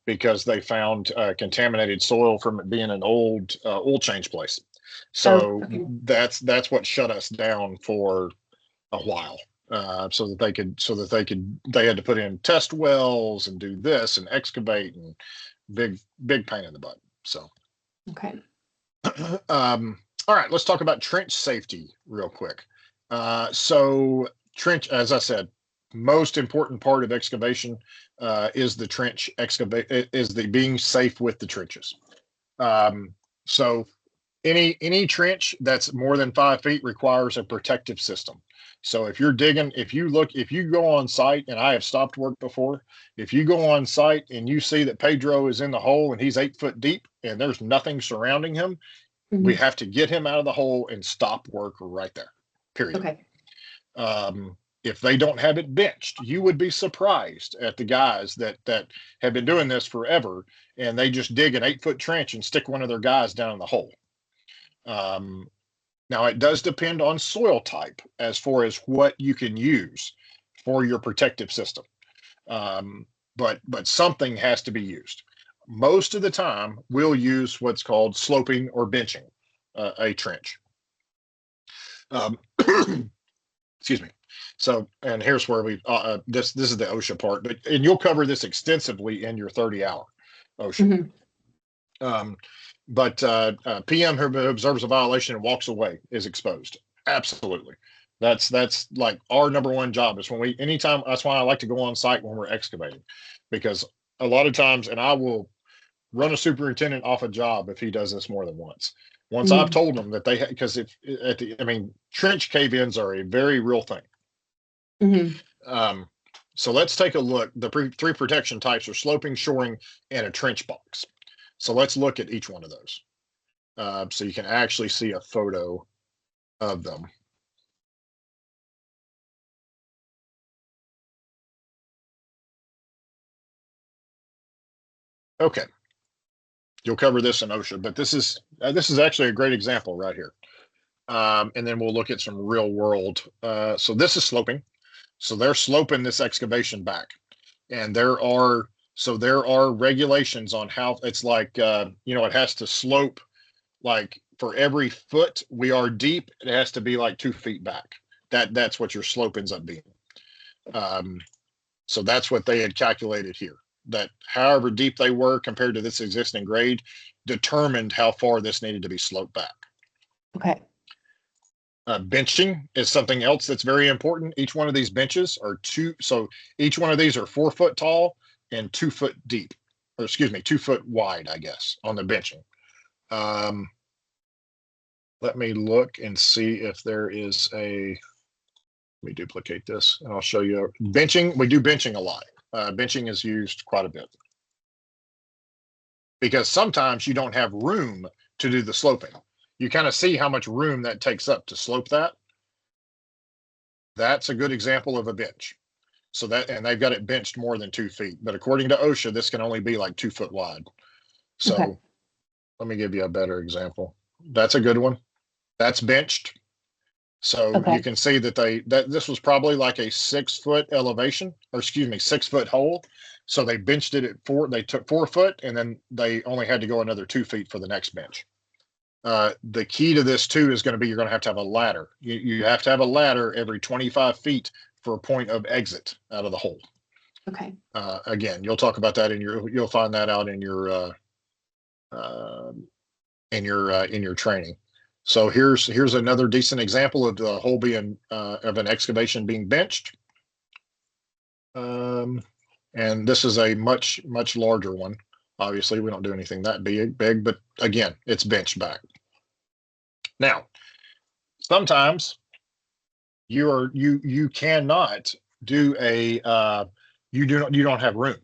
because they found contaminated soil from it being an old oil change place. So Okay. that's what shut us down for a while. So that they had to put in test wells and do this and excavate and big pain in the butt. So Okay. All right, let's talk about trench safety real quick. So trench, as I said, most important part of excavation is the trench is the being safe with the trenches. So any trench that's more than 5 feet requires a protective system. So if you're digging, if you go on site, and I have stopped work before, if you go on site and you see that Pedro is in the hole and he's 8 foot deep and there's nothing surrounding him, we have to get him out of the hole and stop work right there, period. Okay. If they don't have it benched, you would be surprised at the guys that have been doing this forever and they just dig an 8 foot trench and stick one of their guys down in the hole. Now it does depend on soil type as far as what you can use for your protective system. But something has to be used. Most of the time we'll use what's called sloping or benching a trench. Excuse me. So, and here's where we this is the OSHA part, and you'll cover this extensively in your 30-hour OSHA. But PM who observes a violation and walks away is exposed. Absolutely. That's like our number one job is anytime. That's why I like to go on site when we're excavating, because a lot of times, and I will run a superintendent off a job if he does this more than once. Once I've told them that because trench cave-ins are a very real thing. So let's take a look. The three protection types are sloping, shoring, and a trench box. So let's look at each one of those. So you can actually see a photo of them. Okay. You'll cover this in OSHA, but this is actually a great example right here. And then we'll look at some real world. So this is sloping. So they're sloping this excavation back. And there are regulations on how it's like, it has to slope like for every foot we are deep, it has to be like 2 feet back. That's what your slope ends up being. So that's what they had calculated here, that however deep they were compared to this existing grade determined how far this needed to be sloped back. Okay. Benching is something else that's very important. Each one of these benches are so each one of these are 4 foot tall and 2 foot deep, or excuse me, 2 foot wide, I guess, on the benching. Let me look and see if there is let me duplicate this and I'll show you. Benching, we do benching a lot. Benching is used quite a bit because sometimes you don't have room to do the sloping. You kind of see how much room that takes up to slope that. That's a good example of a bench. So and they've got it benched more than 2 feet, but according to OSHA, this can only be like 2 foot wide. So let me give you a better example. That's a good one. That's benched. So you can see that this was probably like a 6 foot elevation, or excuse me, 6 foot hole. So they benched it at 4. They took 4 foot, and then they only had to go another 2 feet for the next bench. The key to this too is going to be you're going to have a ladder. You have to have a ladder every 25 feet for a point of exit out of the hole. Okay. Again, you'll talk about that you'll find that out in your training. So here's another decent example of the hole being of an excavation being benched. And this is a much larger one. Obviously, we don't do anything that big, but again, it's benched back. Now, sometimes you cannot do a you don't have room.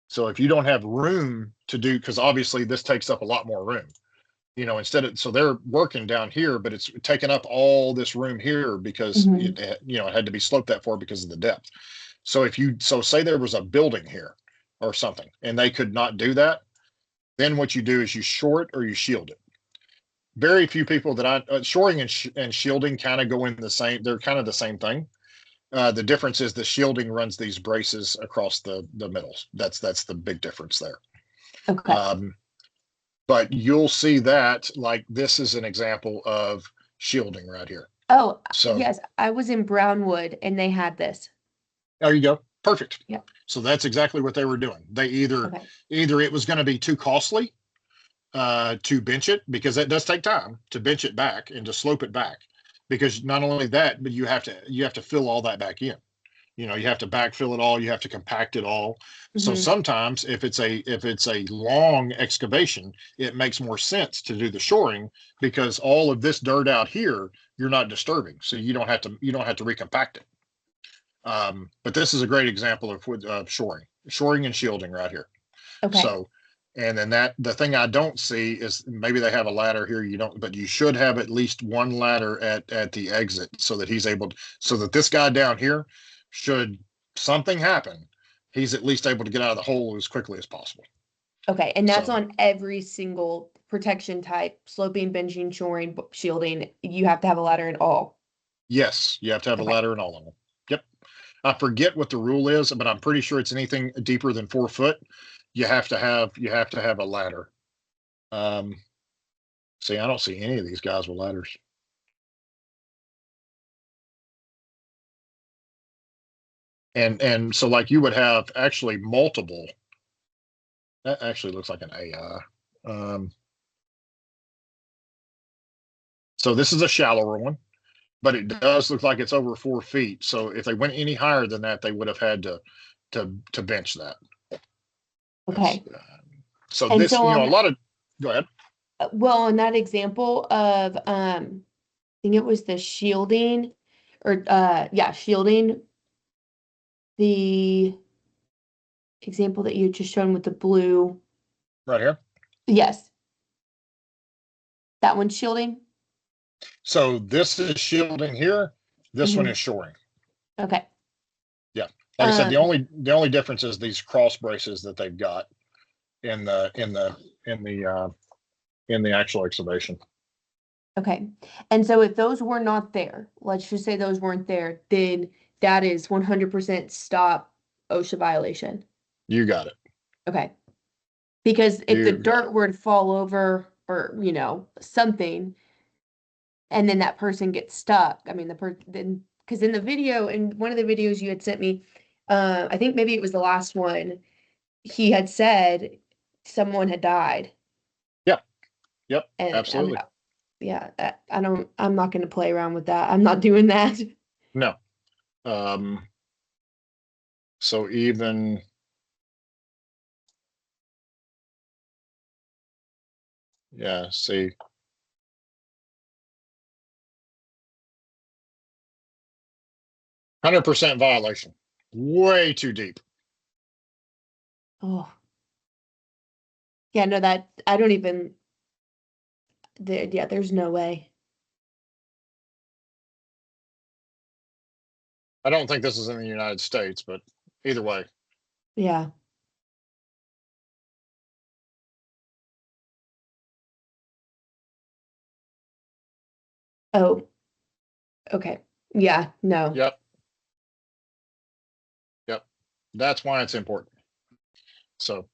So if you don't have room to do, because obviously this takes up a lot more room, instead of, so they're working down here, but it's taking up all this room here because Mhm. it had to be sloped that far because of the depth. So say there was a building here or something and they could not do that, then what you do is you shore it or you shield it. Very few people shoring and shielding kind of go in the same, they're kind of the same thing. The difference is the shielding runs these braces across the middles. That's the big difference there. Okay. But you'll see that, like, this is an example of shielding right here. Oh, So yes, I was in Brownwood and they had this. there you go. Perfect. Yeah. So that's exactly what they were doing. They either it was going to be too costly to bench it, because it does take time to bench it back and to slope it back, because not only that, but you have to fill all that back in. You have to backfill it all, you have to compact it all. So sometimes if it's a long excavation, it makes more sense to do the shoring, because all of this dirt out here you're not disturbing, so you don't have to recompact it. But this is a great example of shoring and shielding right here. Okay. So, and then the thing I don't see is, maybe they have a ladder here, you don't, but you should have at least one ladder at the exit, so that so that this guy down here, should something happen, he's at least able to get out of the hole as quickly as possible. Okay, and that's So, on every single protection type: sloping, benching, shoring, shielding. You have to have a ladder in all. yes, you have to have a ladder in all of them. Yep. I forget what the rule is, but I'm pretty sure it's anything deeper than 4 foot. You have to have a ladder. See, I don't see any of these guys with ladders. And so, like, you would have actually multiple. That actually looks like an AI. So this is a shallower one, but it does look like it's over 4 feet. So if they went any higher than that, they would have had to bench that. Okay. So And this, so a lot of. Go ahead. well, in that example of I think it was the shielding, or shielding, the example that you had just shown with the blue. Right here. Yes. That one's shielding. So this is shielding here. This one is shoring. Okay. Yeah. Like I said, the only difference is these cross braces that they've got in the actual excavation. Okay. And so if those were not there, let's just say those weren't there, then that is 100% stop OSHA violation. You got it. Okay. Because if the dirt were to fall over, or, something, and then that person gets stuck, I mean, then, because in the video, in one of the videos you had sent me, I think maybe it was the last one, he had said someone had died. Yep. And Absolutely. I'm not going to play around with that. I'm not doing that. No. So even. Yeah, see. 100% violation. Way too deep. Oh. Yeah, no, that I don't even. There's no way. I don't think this is in the United States, but either way. Yeah. Oh. Okay. Yeah. No. Yep. That's why it's important. So,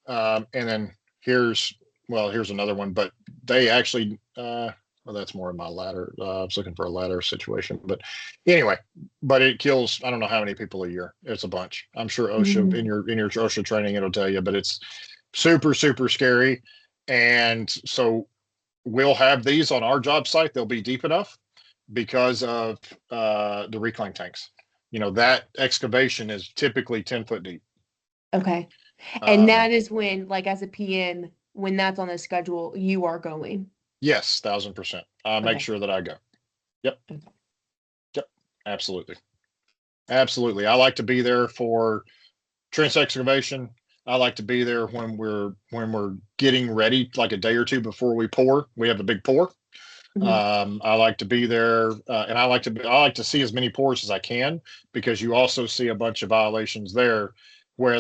and then here's another one, but they actually, well, that's more in my ladder. I was looking for a ladder situation, but anyway, but it kills, I don't know how many people a year. It's a bunch. I'm sure OSHA in your OSHA training, it'll tell you, but it's super, super scary. And so we'll have these on our job site. They'll be deep enough because of the reclaim tanks. That excavation is typically 10 foot deep. Okay. And that is when, like, as a PN, when that's on the schedule, you are going. Yes, 1000%. Make sure that I go. Yep. Yep. Absolutely. Absolutely. I like to be there for trench excavation. I like to be there when we're getting ready, like a day or two before we pour. We have a big pour. Mhm. I like to be there, and I like to see as many pours as I can, because you also see a bunch of violations there where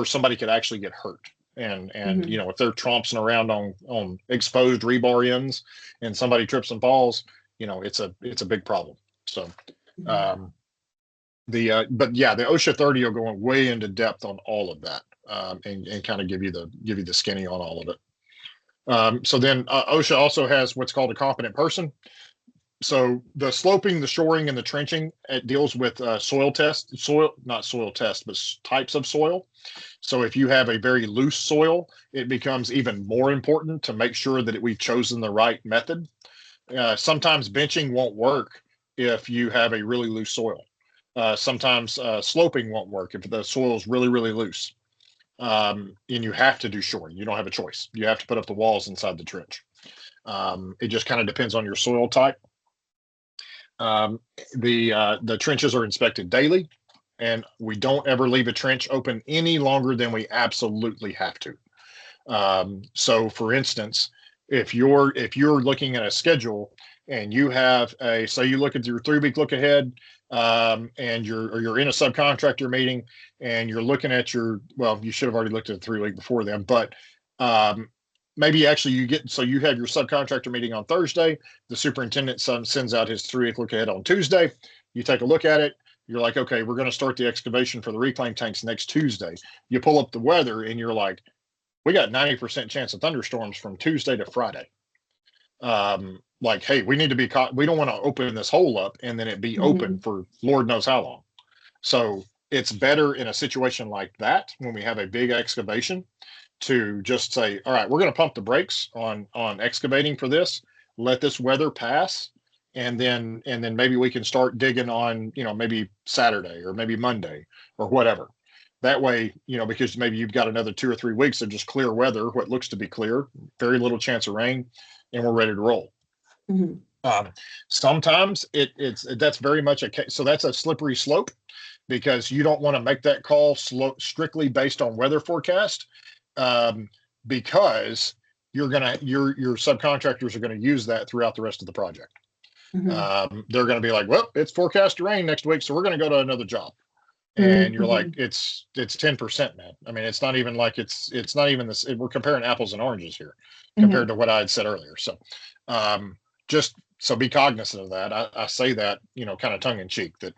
somebody could actually get hurt. And Mhm. if they're tromping around on exposed rebar ends and somebody trips and falls, it's a big problem. So Mhm. um, but yeah, the OSHA 30 are going way into depth on all of that, and kind of give you the skinny on all of it. So then OSHA also has what's called a competent person. So the sloping, the shoring, and the trenching, it deals with not soil test, but types of soil. So if you have a very loose soil, it becomes even more important to make sure that we've chosen the right method. Sometimes benching won't work if you have a really loose soil. Sometimes sloping won't work if the soil is really, really loose. And you have to do shoring. You don't have a choice. You have to put up the walls inside the trench. It just kind of depends on your soil type. Um, the trenches are inspected daily, and we don't ever leave a trench open any longer than we absolutely have to. So, for instance, if you're looking at a schedule and you have say you look at your 3 week look ahead, and you're in a subcontractor meeting and you're looking at you should have already looked at the 3 week before then, but um, maybe actually you have your subcontractor meeting on Thursday. The superintendent sends out his 3 week look ahead on Tuesday. You take a look at it. You're like, okay, we're going to start the excavation for the reclaim tanks next Tuesday. You pull up the weather and you're like, we got 90% chance of thunderstorms from Tuesday to Friday. Like, hey, we need to be caught. We don't want to open this hole up and then it be open Mhm. for Lord knows how long. So it's better in a situation like that, when we have a big excavation, to just say, all right, we're going to pump the brakes on excavating for this. Let this weather pass, and then maybe we can start digging on, maybe Saturday or maybe Monday or whatever. That way, because maybe you've got another 2 or 3 weeks of just clear weather, what looks to be clear, very little chance of rain, and we're ready to roll. Mhm. Um, Sometimes that's very much a case. So that's a slippery slope, because you don't want to make that call strictly based on weather forecast, um, because your subcontractors are gonna use that throughout the rest of the project. Mhm. They're gonna be like, well, it's forecast to rain next week, so we're gonna go to another job. And you're like, Mhm. it's 10%, man. I mean, it's not even like it's not even this. We're comparing apples and oranges here compared Mhm. to what I had said earlier. So, um, just so be cognizant of that. I say that, kind of tongue in cheek, that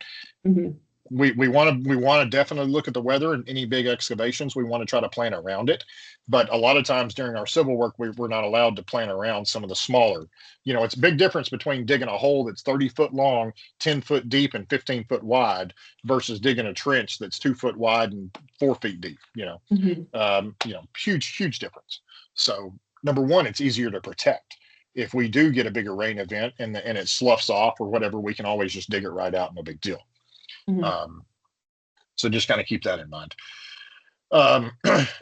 Mhm. we want to definitely look at the weather, and any big excavations we want to try to plan around it. But a lot of times during our civil work, we're not allowed to plan around some of the smaller. It's a big difference between digging a hole that's 30 foot long, 10 foot deep, and 15 foot wide, versus digging a trench that's 2 foot wide and 4 feet deep. Mhm. Huge difference. So, number one, it's easier to protect. If we do get a bigger rain event and it sloughs off or whatever, we can always just dig it right out, no big deal. Mhm. um, so just kind of keep that in mind.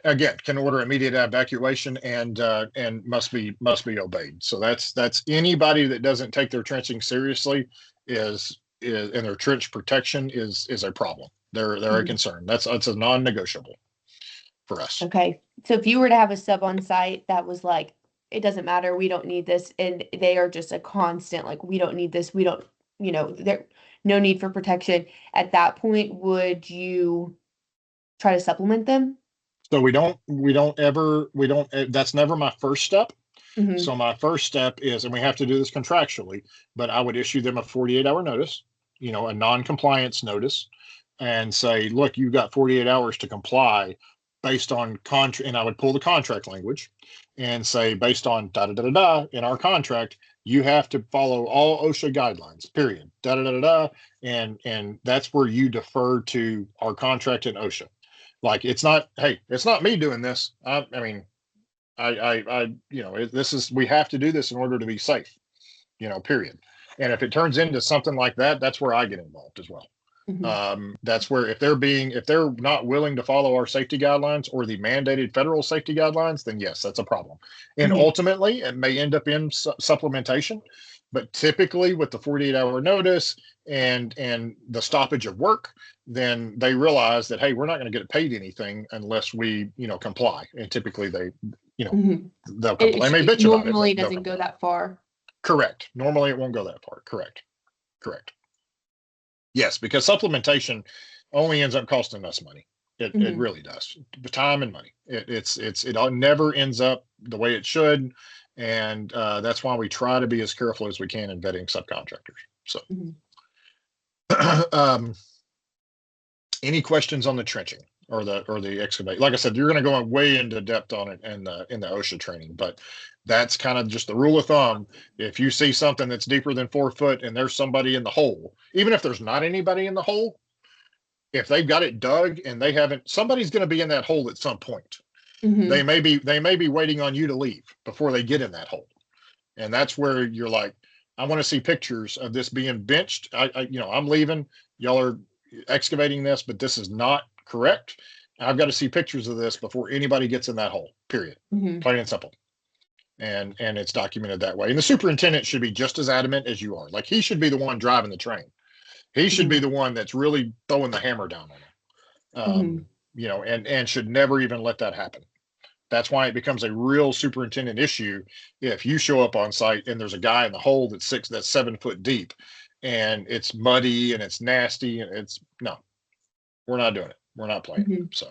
Again, can order immediate evacuation, and must be obeyed. So that's anybody that doesn't take their trenching seriously is and their trench protection is a problem. They're a Mhm. concern. That's a non-negotiable for us. Okay. So if you were to have a sub on site that was like, it doesn't matter, we don't need this, and they are just a constant, like, we don't need this, we don't, there, no need for protection. At that point, would you try to supplement them? So that's never my first step. Mm-hmm. So my first step is, and we have to do this contractually, but I would issue them a 48-hour notice, a non-compliance notice, and say, look, you've got 48 hours to comply based on contract. And I would pull the contract language and say, based on da da da da da in our contract, you have to follow all OSHA guidelines, period. Da da da da da. And that's where you defer to our contract and OSHA. Like, it's not me doing this. I mean, this is, we have to do this in order to be safe, period. And if it turns into something like that, that's where I get involved as well. Mm-hmm. That's where, if they're not willing to follow our safety guidelines or the mandated federal safety guidelines, then yes, that's a problem. And Mm-hmm. ultimately, it may end up in supplementation. But typically with the 48-hour notice and the stoppage of work, then they realize that, hey, we're not going to get paid anything unless we, comply. And typically they'll comply. They may bitch about it. Normally doesn't go that far. Correct. Normally it won't go that far. Correct. Yes, because supplementation only ends up costing us money. It really does. Time and money. It never ends up the way it should. And that's why we try to be as careful as we can in vetting subcontractors. So any questions on the trenching or the excavate? Like I said, you're going to go way into depth on it in the OSHA training, but that's kind of just the rule of thumb. If you see something that's deeper than 4 foot and there's somebody in the hole, even if there's not anybody in the hole, if they've got it dug and they haven't, somebody's going to be in that hole at some point. They may be waiting on you to leave before they get in that hole. And that's where you're like, I want to see pictures of this being benched. I'm leaving. Y'all are excavating this, but this is not correct. I've got to see pictures of this before anybody gets in that hole, period. Plain and simple. And it's documented that way. And the superintendent should be just as adamant as you are. Like, he should be the one driving the train. He should be the one that's really throwing the hammer down on them. And should never even let that happen. That's why it becomes a real superintendent issue if you show up on site and there's a guy in the hole that's 7 foot deep and it's muddy and it's nasty and no, we're not doing it. We're not playing. So.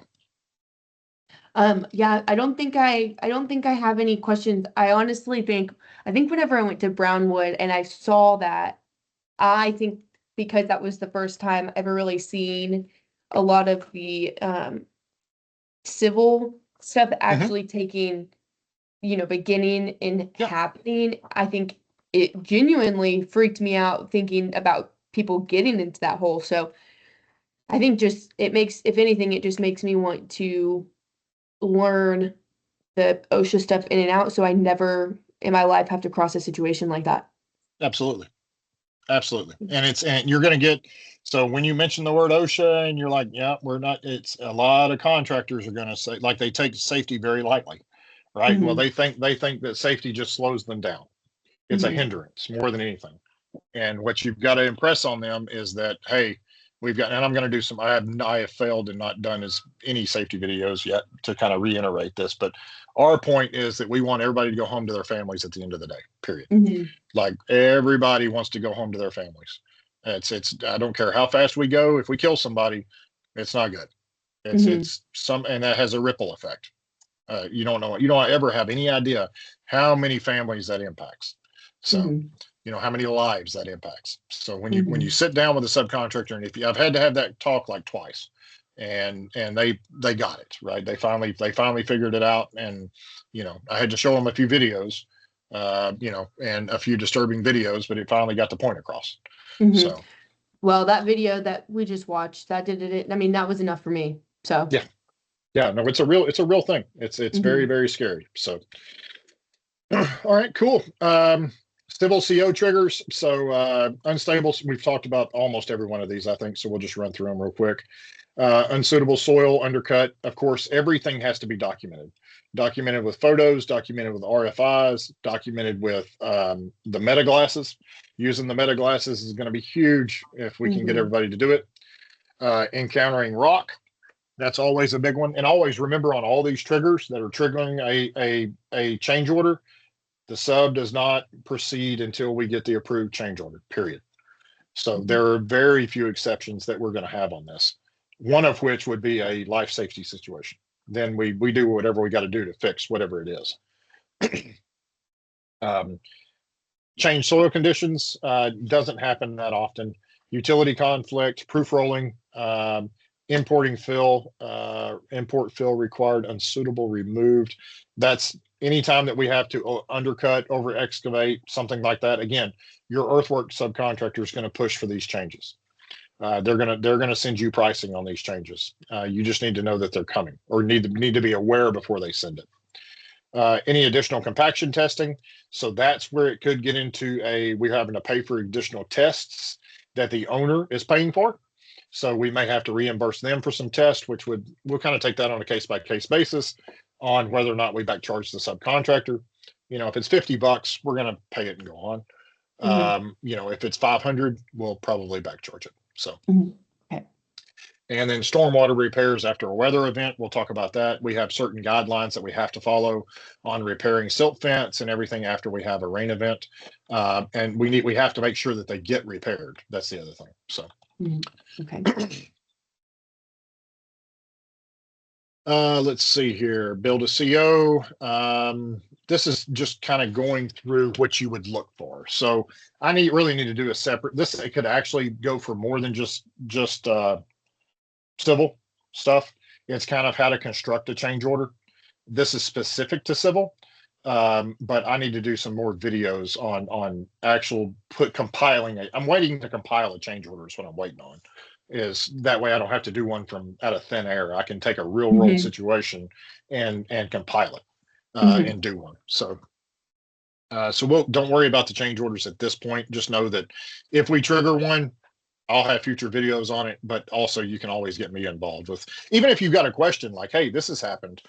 Yeah, I don't think I have any questions. I think whenever I went to Brownwood and I saw that, I think because that was the first time I've ever really seen a lot of the civil stuff actually taking, beginning and happening. I think it genuinely freaked me out thinking about people getting into that hole. So I think if anything, it just makes me want to learn the OSHA stuff in and out, so I never in my life have to cross a situation like that. Absolutely. And you're going to get, so when you mention the word OSHA and you're like, yeah, we're not, it's a lot of contractors are going to say, like, they take safety very lightly, right? Well, they think that safety just slows them down. It's a hindrance more than anything. And what you've got to impress on them is that, hey, and I'm going to do some, I have failed and not done any safety videos yet to kind of reiterate this, but our point is that we want everybody to go home to their families at the end of the day, period. Like, everybody wants to go home to their families. I don't care how fast we go. If we kill somebody, it's not good. And that has a ripple effect. You don't ever have any idea how many families that impacts. So, how many lives that impacts. So when you sit down with a subcontractor, and I've had to have that talk like twice, and they got it right. They finally figured it out, and I had to show them a few videos, and a few disturbing videos, but it finally got the point across. So, well, that video that we just watched, that did it. I mean, that was enough for me. So yeah, no, it's a real thing. It's very, very scary. So, all right, cool. Civil CO triggers. So unstable, we've talked about almost every one of these, I think. So we'll just run through them real quick. Unsuitable soil, undercut. Of course, everything has to be documented. Documented with photos, documented with RFIs, documented with the meta glasses. Using the meta glasses is going to be huge if we can get everybody to do it. Encountering rock. That's always a big one. And always remember, on all these triggers that are triggering a change order, the sub does not proceed until we get the approved change order, period. So there are very few exceptions that we're going to have on this, one of which would be a life safety situation. Then we do whatever we got to do to fix whatever it is. Change soil conditions doesn't happen that often. Utility conflict, proof rolling, importing fill, import fill required, unsuitable removed. That's anytime that we have to undercut, over excavate, something like that. Again, your earthwork subcontractor is going to push for these changes. They're gonna send you pricing on these changes. You just need to know that they're coming, or need to be aware before they send it. Any additional compaction testing. So that's where it could get into we're having to pay for additional tests that the owner is paying for. So we may have to reimburse them for some tests, which we'll kind of take that on a case-by-case basis on whether or not we back charge the subcontractor. If it's $50, we're going to pay it and go If it's 500, we'll probably back charge it. So, Okay. and then stormwater repairs after a weather event, we'll talk about that. We have certain guidelines that we have to follow on repairing silt fence and everything after we have a rain event. And we have to make sure that they get repaired. That's the other thing. So, okay. Let's see here. Build a CO. This is just kind of going through what you would look for. So I really need to do a separate. This it could actually go for more than just civil stuff. It's kind of how to construct a change order. This is specific to civil, but I need to do some more videos on actual compiling. I'm waiting to compile a change order is what I'm waiting on. Is that way I don't have to do one from out of thin air. I can take a real world situation and compile it and do one. So don't worry about the change orders at this point. Just know that if we trigger one, I'll have future videos on it, but also you can always get me involved with, even if you've got a question like, hey, this has happened.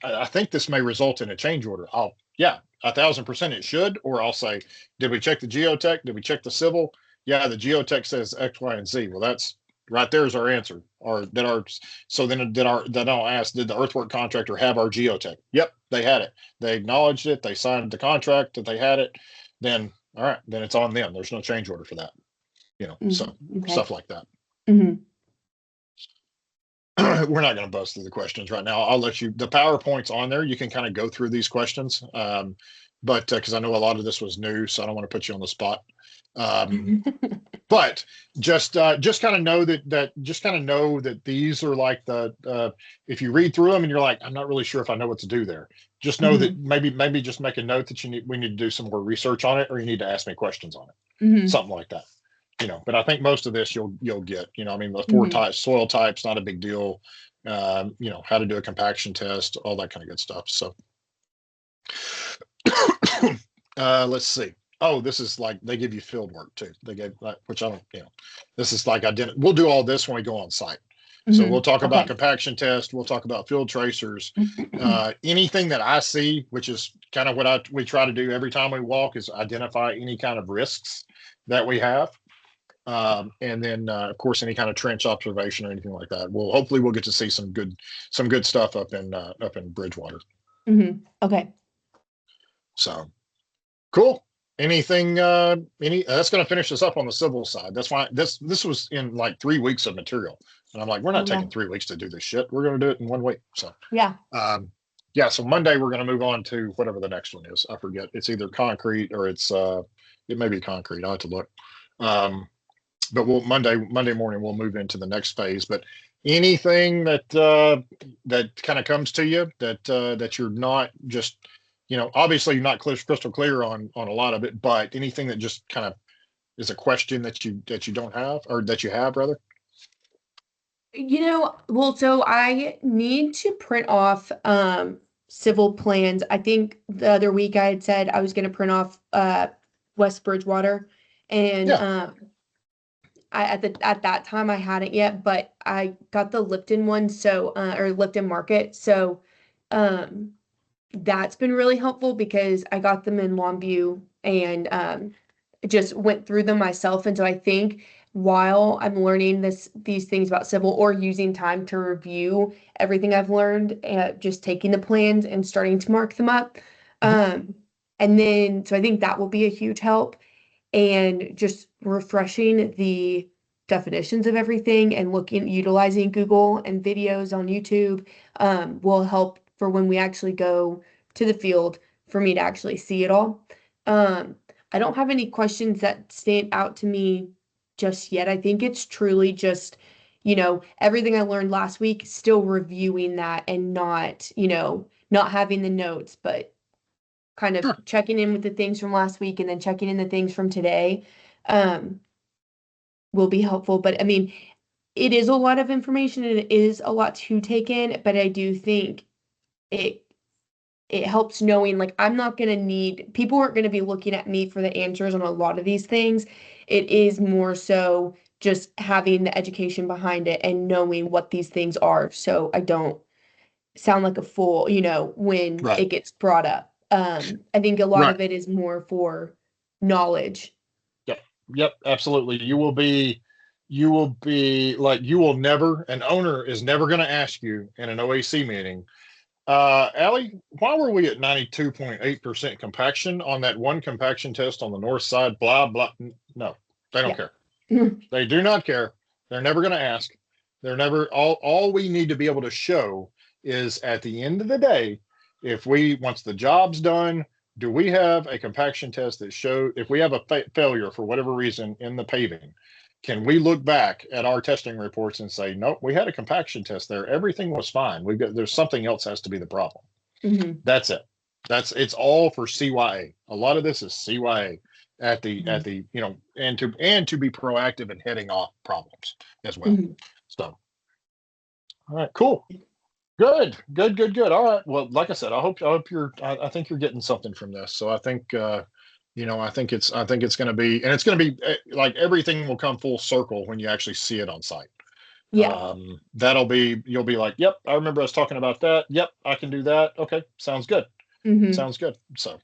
I think this may result in a change order. 1,000% it should. Or I'll say, did we check the geotech? Did we check the civil? Yeah, the geotech says X, Y, and Z. Well, that's right. There's our answer. Then I'll ask, did the earthwork contractor have our geotech? Yep, they had it. They acknowledged it. They signed the contract that they had it. Then, all right, then it's on them. There's no change order for that. So stuff like that. We're not going to buzz through the questions right now. I'll let you, the PowerPoint's on there. You can kind of go through these questions. But because I know a lot of this was new, so I don't want to put you on the spot. But just kind of know that these are like if you read through them and you're like, I'm not really sure if I know what to do there. Just know that maybe just make a note that we need to do some more research on it, or you need to ask me questions on it. Something like that. But I think most of this you'll get, the 4 types, soil types, not a big deal. How to do a compaction test, all that kind of good stuff. So let's see. Oh, this is like, they give you field work too. They gave, which I don't, this is like we'll do all this when we go on site. So we'll talk about compaction test. We'll talk about field tracers, anything that I see, which is kind of what we try to do every time we walk, is identify any kind of risks that we have. And then, of course, any kind of trench observation or anything like that. Hopefully we'll get to see some good stuff up in Bridgewater. Okay. So cool. Anything, that's going to finish us up on the civil side. That's why this was in like 3 weeks of material. And I'm like, we're not taking 3 weeks to do this shit. We're going to do it in 1 week. So, so Monday we're going to move on to whatever the next one is. I forget. It's either concrete or it may be concrete. I'll have to look. But Monday morning we'll move into the next phase. But anything that kind of comes to you that you're not just, obviously you're not crystal clear on a lot of it, but anything that just kind of is a question that you don't have, or that you have rather. So I need to print off civil plans. I think the other week I had said I was going to print off West Bridgewater, and at that time I hadn't yet, but I got the Lipton one, or Lipton Market. So that's been really helpful because I got them in Longview and just went through them myself. And so I think while I'm learning these things about civil, or using time to review everything I've learned, just taking the plans and starting to mark them up. And then, so I think that will be a huge help. And just refreshing the definitions of everything and utilizing Google and videos on YouTube will help for when we actually go to the field for me to actually see it all. I don't have any questions that stand out to me just yet. I think it's truly just, everything I learned last week, still reviewing that and not having the notes, but kind of checking in with the things from last week and then checking in the things from today will be helpful. But I mean, it is a lot of information and it is a lot to take in, but I do think it helps knowing, like, people aren't going to be looking at me for the answers on a lot of these things. It is more so just having the education behind it and knowing what these things are, so I don't sound like a fool, when it gets brought up. I think a lot of it is more for knowledge Yep, absolutely. You will be like, you will never, an owner is never going to ask you in an OAC meeting, Allie, why were we at 92.8% compaction on that one compaction test on the north side? Blah, blah. No, they don't Yeah. care. They do not care. They're never going to ask. They're never, all we need to be able to show is at the end of the day, if we, once the job's done, do we have a compaction test that show if we have a failure for whatever reason in the paving, can we look back at our testing reports and say, nope, we had a compaction test there. Everything was fine. There's something else has to be the problem. That's it. It's all for CYA. A lot of this is CYA at the and to be proactive in heading off problems as well. So, all right, cool. Good. All right. Well, like I said, I hope I think you're getting something from this. So I think I think it's going to be, and it's going to be like everything will come full circle when you actually see it on site. Yeah. You'll be like, yep, I remember us talking about that. Yep, I can do that. Okay, sounds good. Sounds good. So,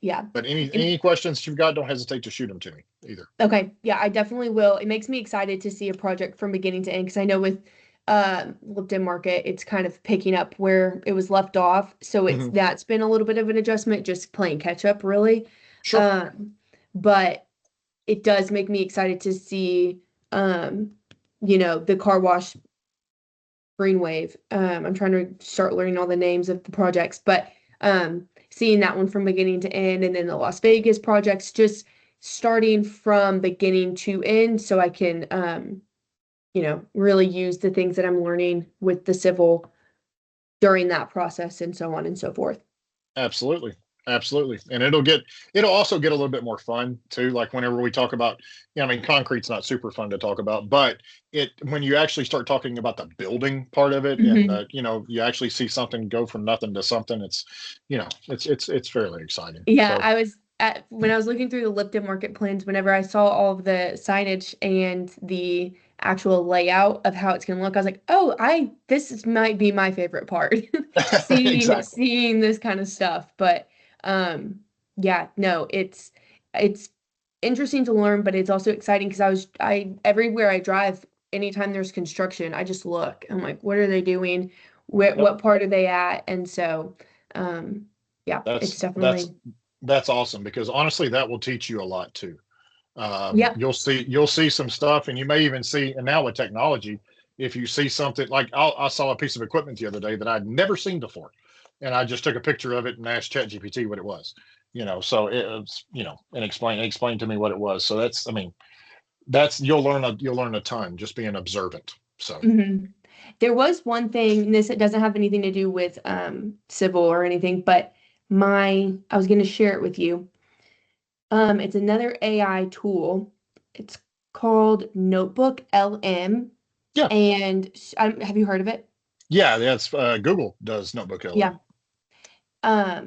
Yeah. But any questions you've got, don't hesitate to shoot them to me either. Okay. Yeah, I definitely will. It makes me excited to see a project from beginning to end because I know with Lipton Market, it's kind of picking up where it was left off. So that's been a little bit of an adjustment, just playing catch up, really. Sure. But it does make me excited to see the car wash green wave. I'm trying to start learning all the names of the projects, but seeing that one from beginning to end, and then the Las Vegas projects, just starting from beginning to end so I can really use the things that I'm learning with the civil during that process and so on and so forth. Absolutely. And it'll also get a little bit more fun too. Like whenever we talk about, I mean, concrete's not super fun to talk about, but when you actually start talking about the building part of it, and you actually see something go from nothing to something, it's fairly exciting. Yeah, So, when I was looking through the Lipton Market plans, whenever I saw all of the signage and the actual layout of how it's going to look, I was like, oh, might be my favorite part. Seeing exactly. seeing this kind of stuff. But yeah, no, it's interesting to learn, but it's also exciting because everywhere I drive, anytime there's construction, I just look. I'm like, what are they doing? What part are they at? And so yeah, it's definitely. That's awesome, because honestly, that will teach you a lot too. Yeah. You'll see some stuff, and you may even see, and now with technology, if you see something like, I saw a piece of equipment the other day that I'd never seen before, and I just took a picture of it and asked ChatGPT what it was. So it was, and explain to me what it was. So you'll learn a ton just being observant. So. There was one thing, and this doesn't have anything to do with civil or anything, but I was going to share it with you. It's another AI tool. It's called Notebook LM. Yeah. And have you heard of it? Yeah, that's Google does Notebook LM. Yeah.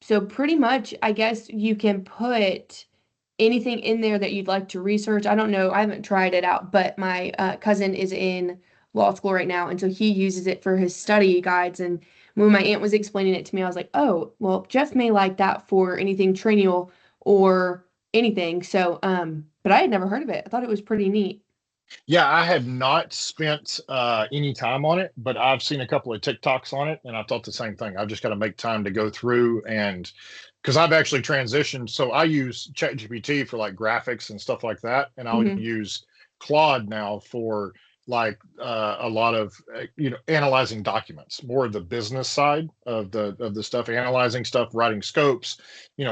So pretty much, I guess you can put anything in there that you'd like to research. I don't know. I haven't tried it out, but my cousin is in law school right now, and so he uses it for his study guides. And when my aunt was explaining it to me, I was like, oh, well, Jeff may like that for anything training or anything. So, but I had never heard of it. I thought it was pretty neat. Yeah, I have not spent any time on it, but I've seen a couple of TikToks on it, and I thought the same thing. I've just got to make time to go through, and because I've actually transitioned, so I use ChatGPT for like graphics and stuff like that, and I'll use Claude now for like a lot of analyzing documents, more of the business side of the stuff, analyzing stuff, writing scopes,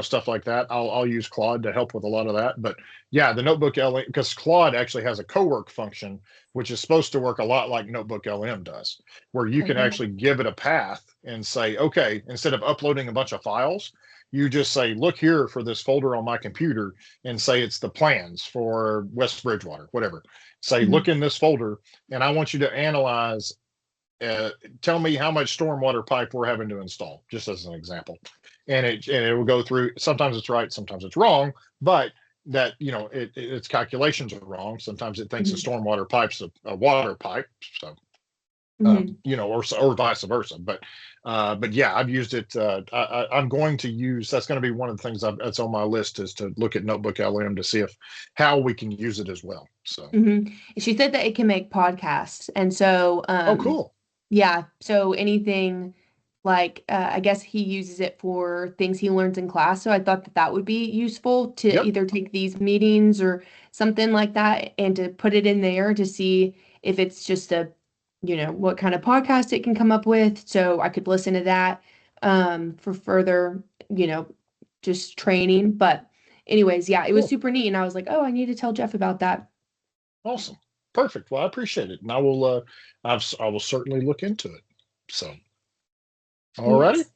stuff like that. I'll use Claude to help with a lot of that. But yeah, the Notebook LM, because Claude actually has a co-work function, which is supposed to work a lot like Notebook LM does, where you can actually give it a path and say, okay, instead of uploading a bunch of files, you just say, look here for this folder on my computer, and say it's the plans for West Bridgewater, whatever. Say, look in this folder, and I want you to analyze, tell me how much stormwater pipe we're having to install, just as an example. And it will go through. Sometimes it's right, sometimes it's wrong, but that, its calculations are wrong. Sometimes it thinks a stormwater pipe's a water pipe. So. or vice versa. But yeah, I've used it. I'm going to use, that's going to be one of the things that's on my list, is to look at Notebook LM to see how we can use it as well. So, She said that it can make podcasts. And so, oh, cool. yeah. So anything like, I guess he uses it for things he learns in class. So I thought that that would be useful to Yep. either take these meetings or something like that and to put it in there to see if it's just what kind of podcast it can come up with. So I could listen to that for further, just training. But anyways, yeah, it was Cool. super neat. And I was like, oh, I need to tell Jeff about that. Awesome. Perfect. Well, I appreciate it. And I will certainly look into it. So, all righty. Yes.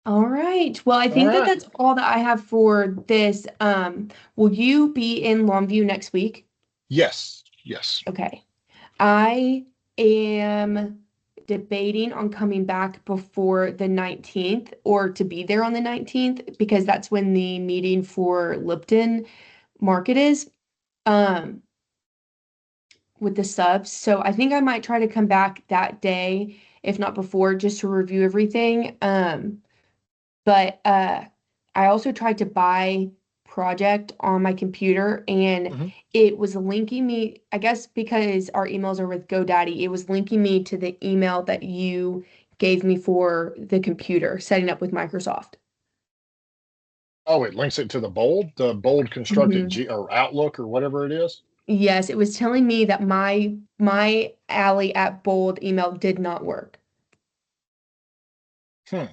All right. Well, I All think that right. that's all that I have for this. Will you be in Longview next week? Yes. Yes. Okay. I am debating on coming back before the 19th or to be there on the 19th because that's when the meeting for Lipton Market is with the subs. So I think I might try to come back that day, if not before, just to review everything. But I also tried to buy Project on my computer and Mhm. it was linking me, I guess because our emails are with GoDaddy, it was linking me to the email that you gave me for the computer, setting up with Microsoft. Oh, it links it to the bold constructed Mhm. G or Outlook or whatever it is. Yes, it was telling me that my Alley at Bold email did not work, Hmm.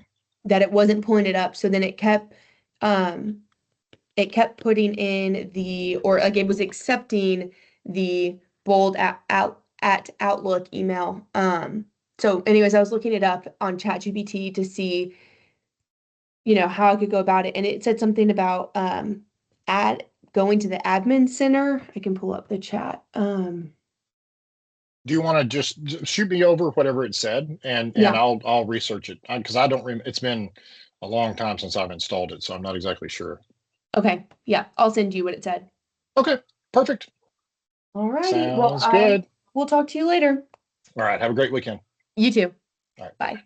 that it wasn't pulling it up. So then um it kept putting in or like it was accepting the bold at Outlook email. So anyways, I was looking it up on ChatGPT to see, how I could go about it. And it said something about going to the admin center. I can pull up the chat. Do you want to just shoot me over whatever it said, and Yeah. I'll research it, because I don't it's been a long time since I've installed it, so I'm not exactly sure. Okay. Yeah. I'll send you what it said. Okay, perfect. All righty. Well, Sounds I good. will talk to you later. All right, have a great weekend. You too. All right, bye. Bye.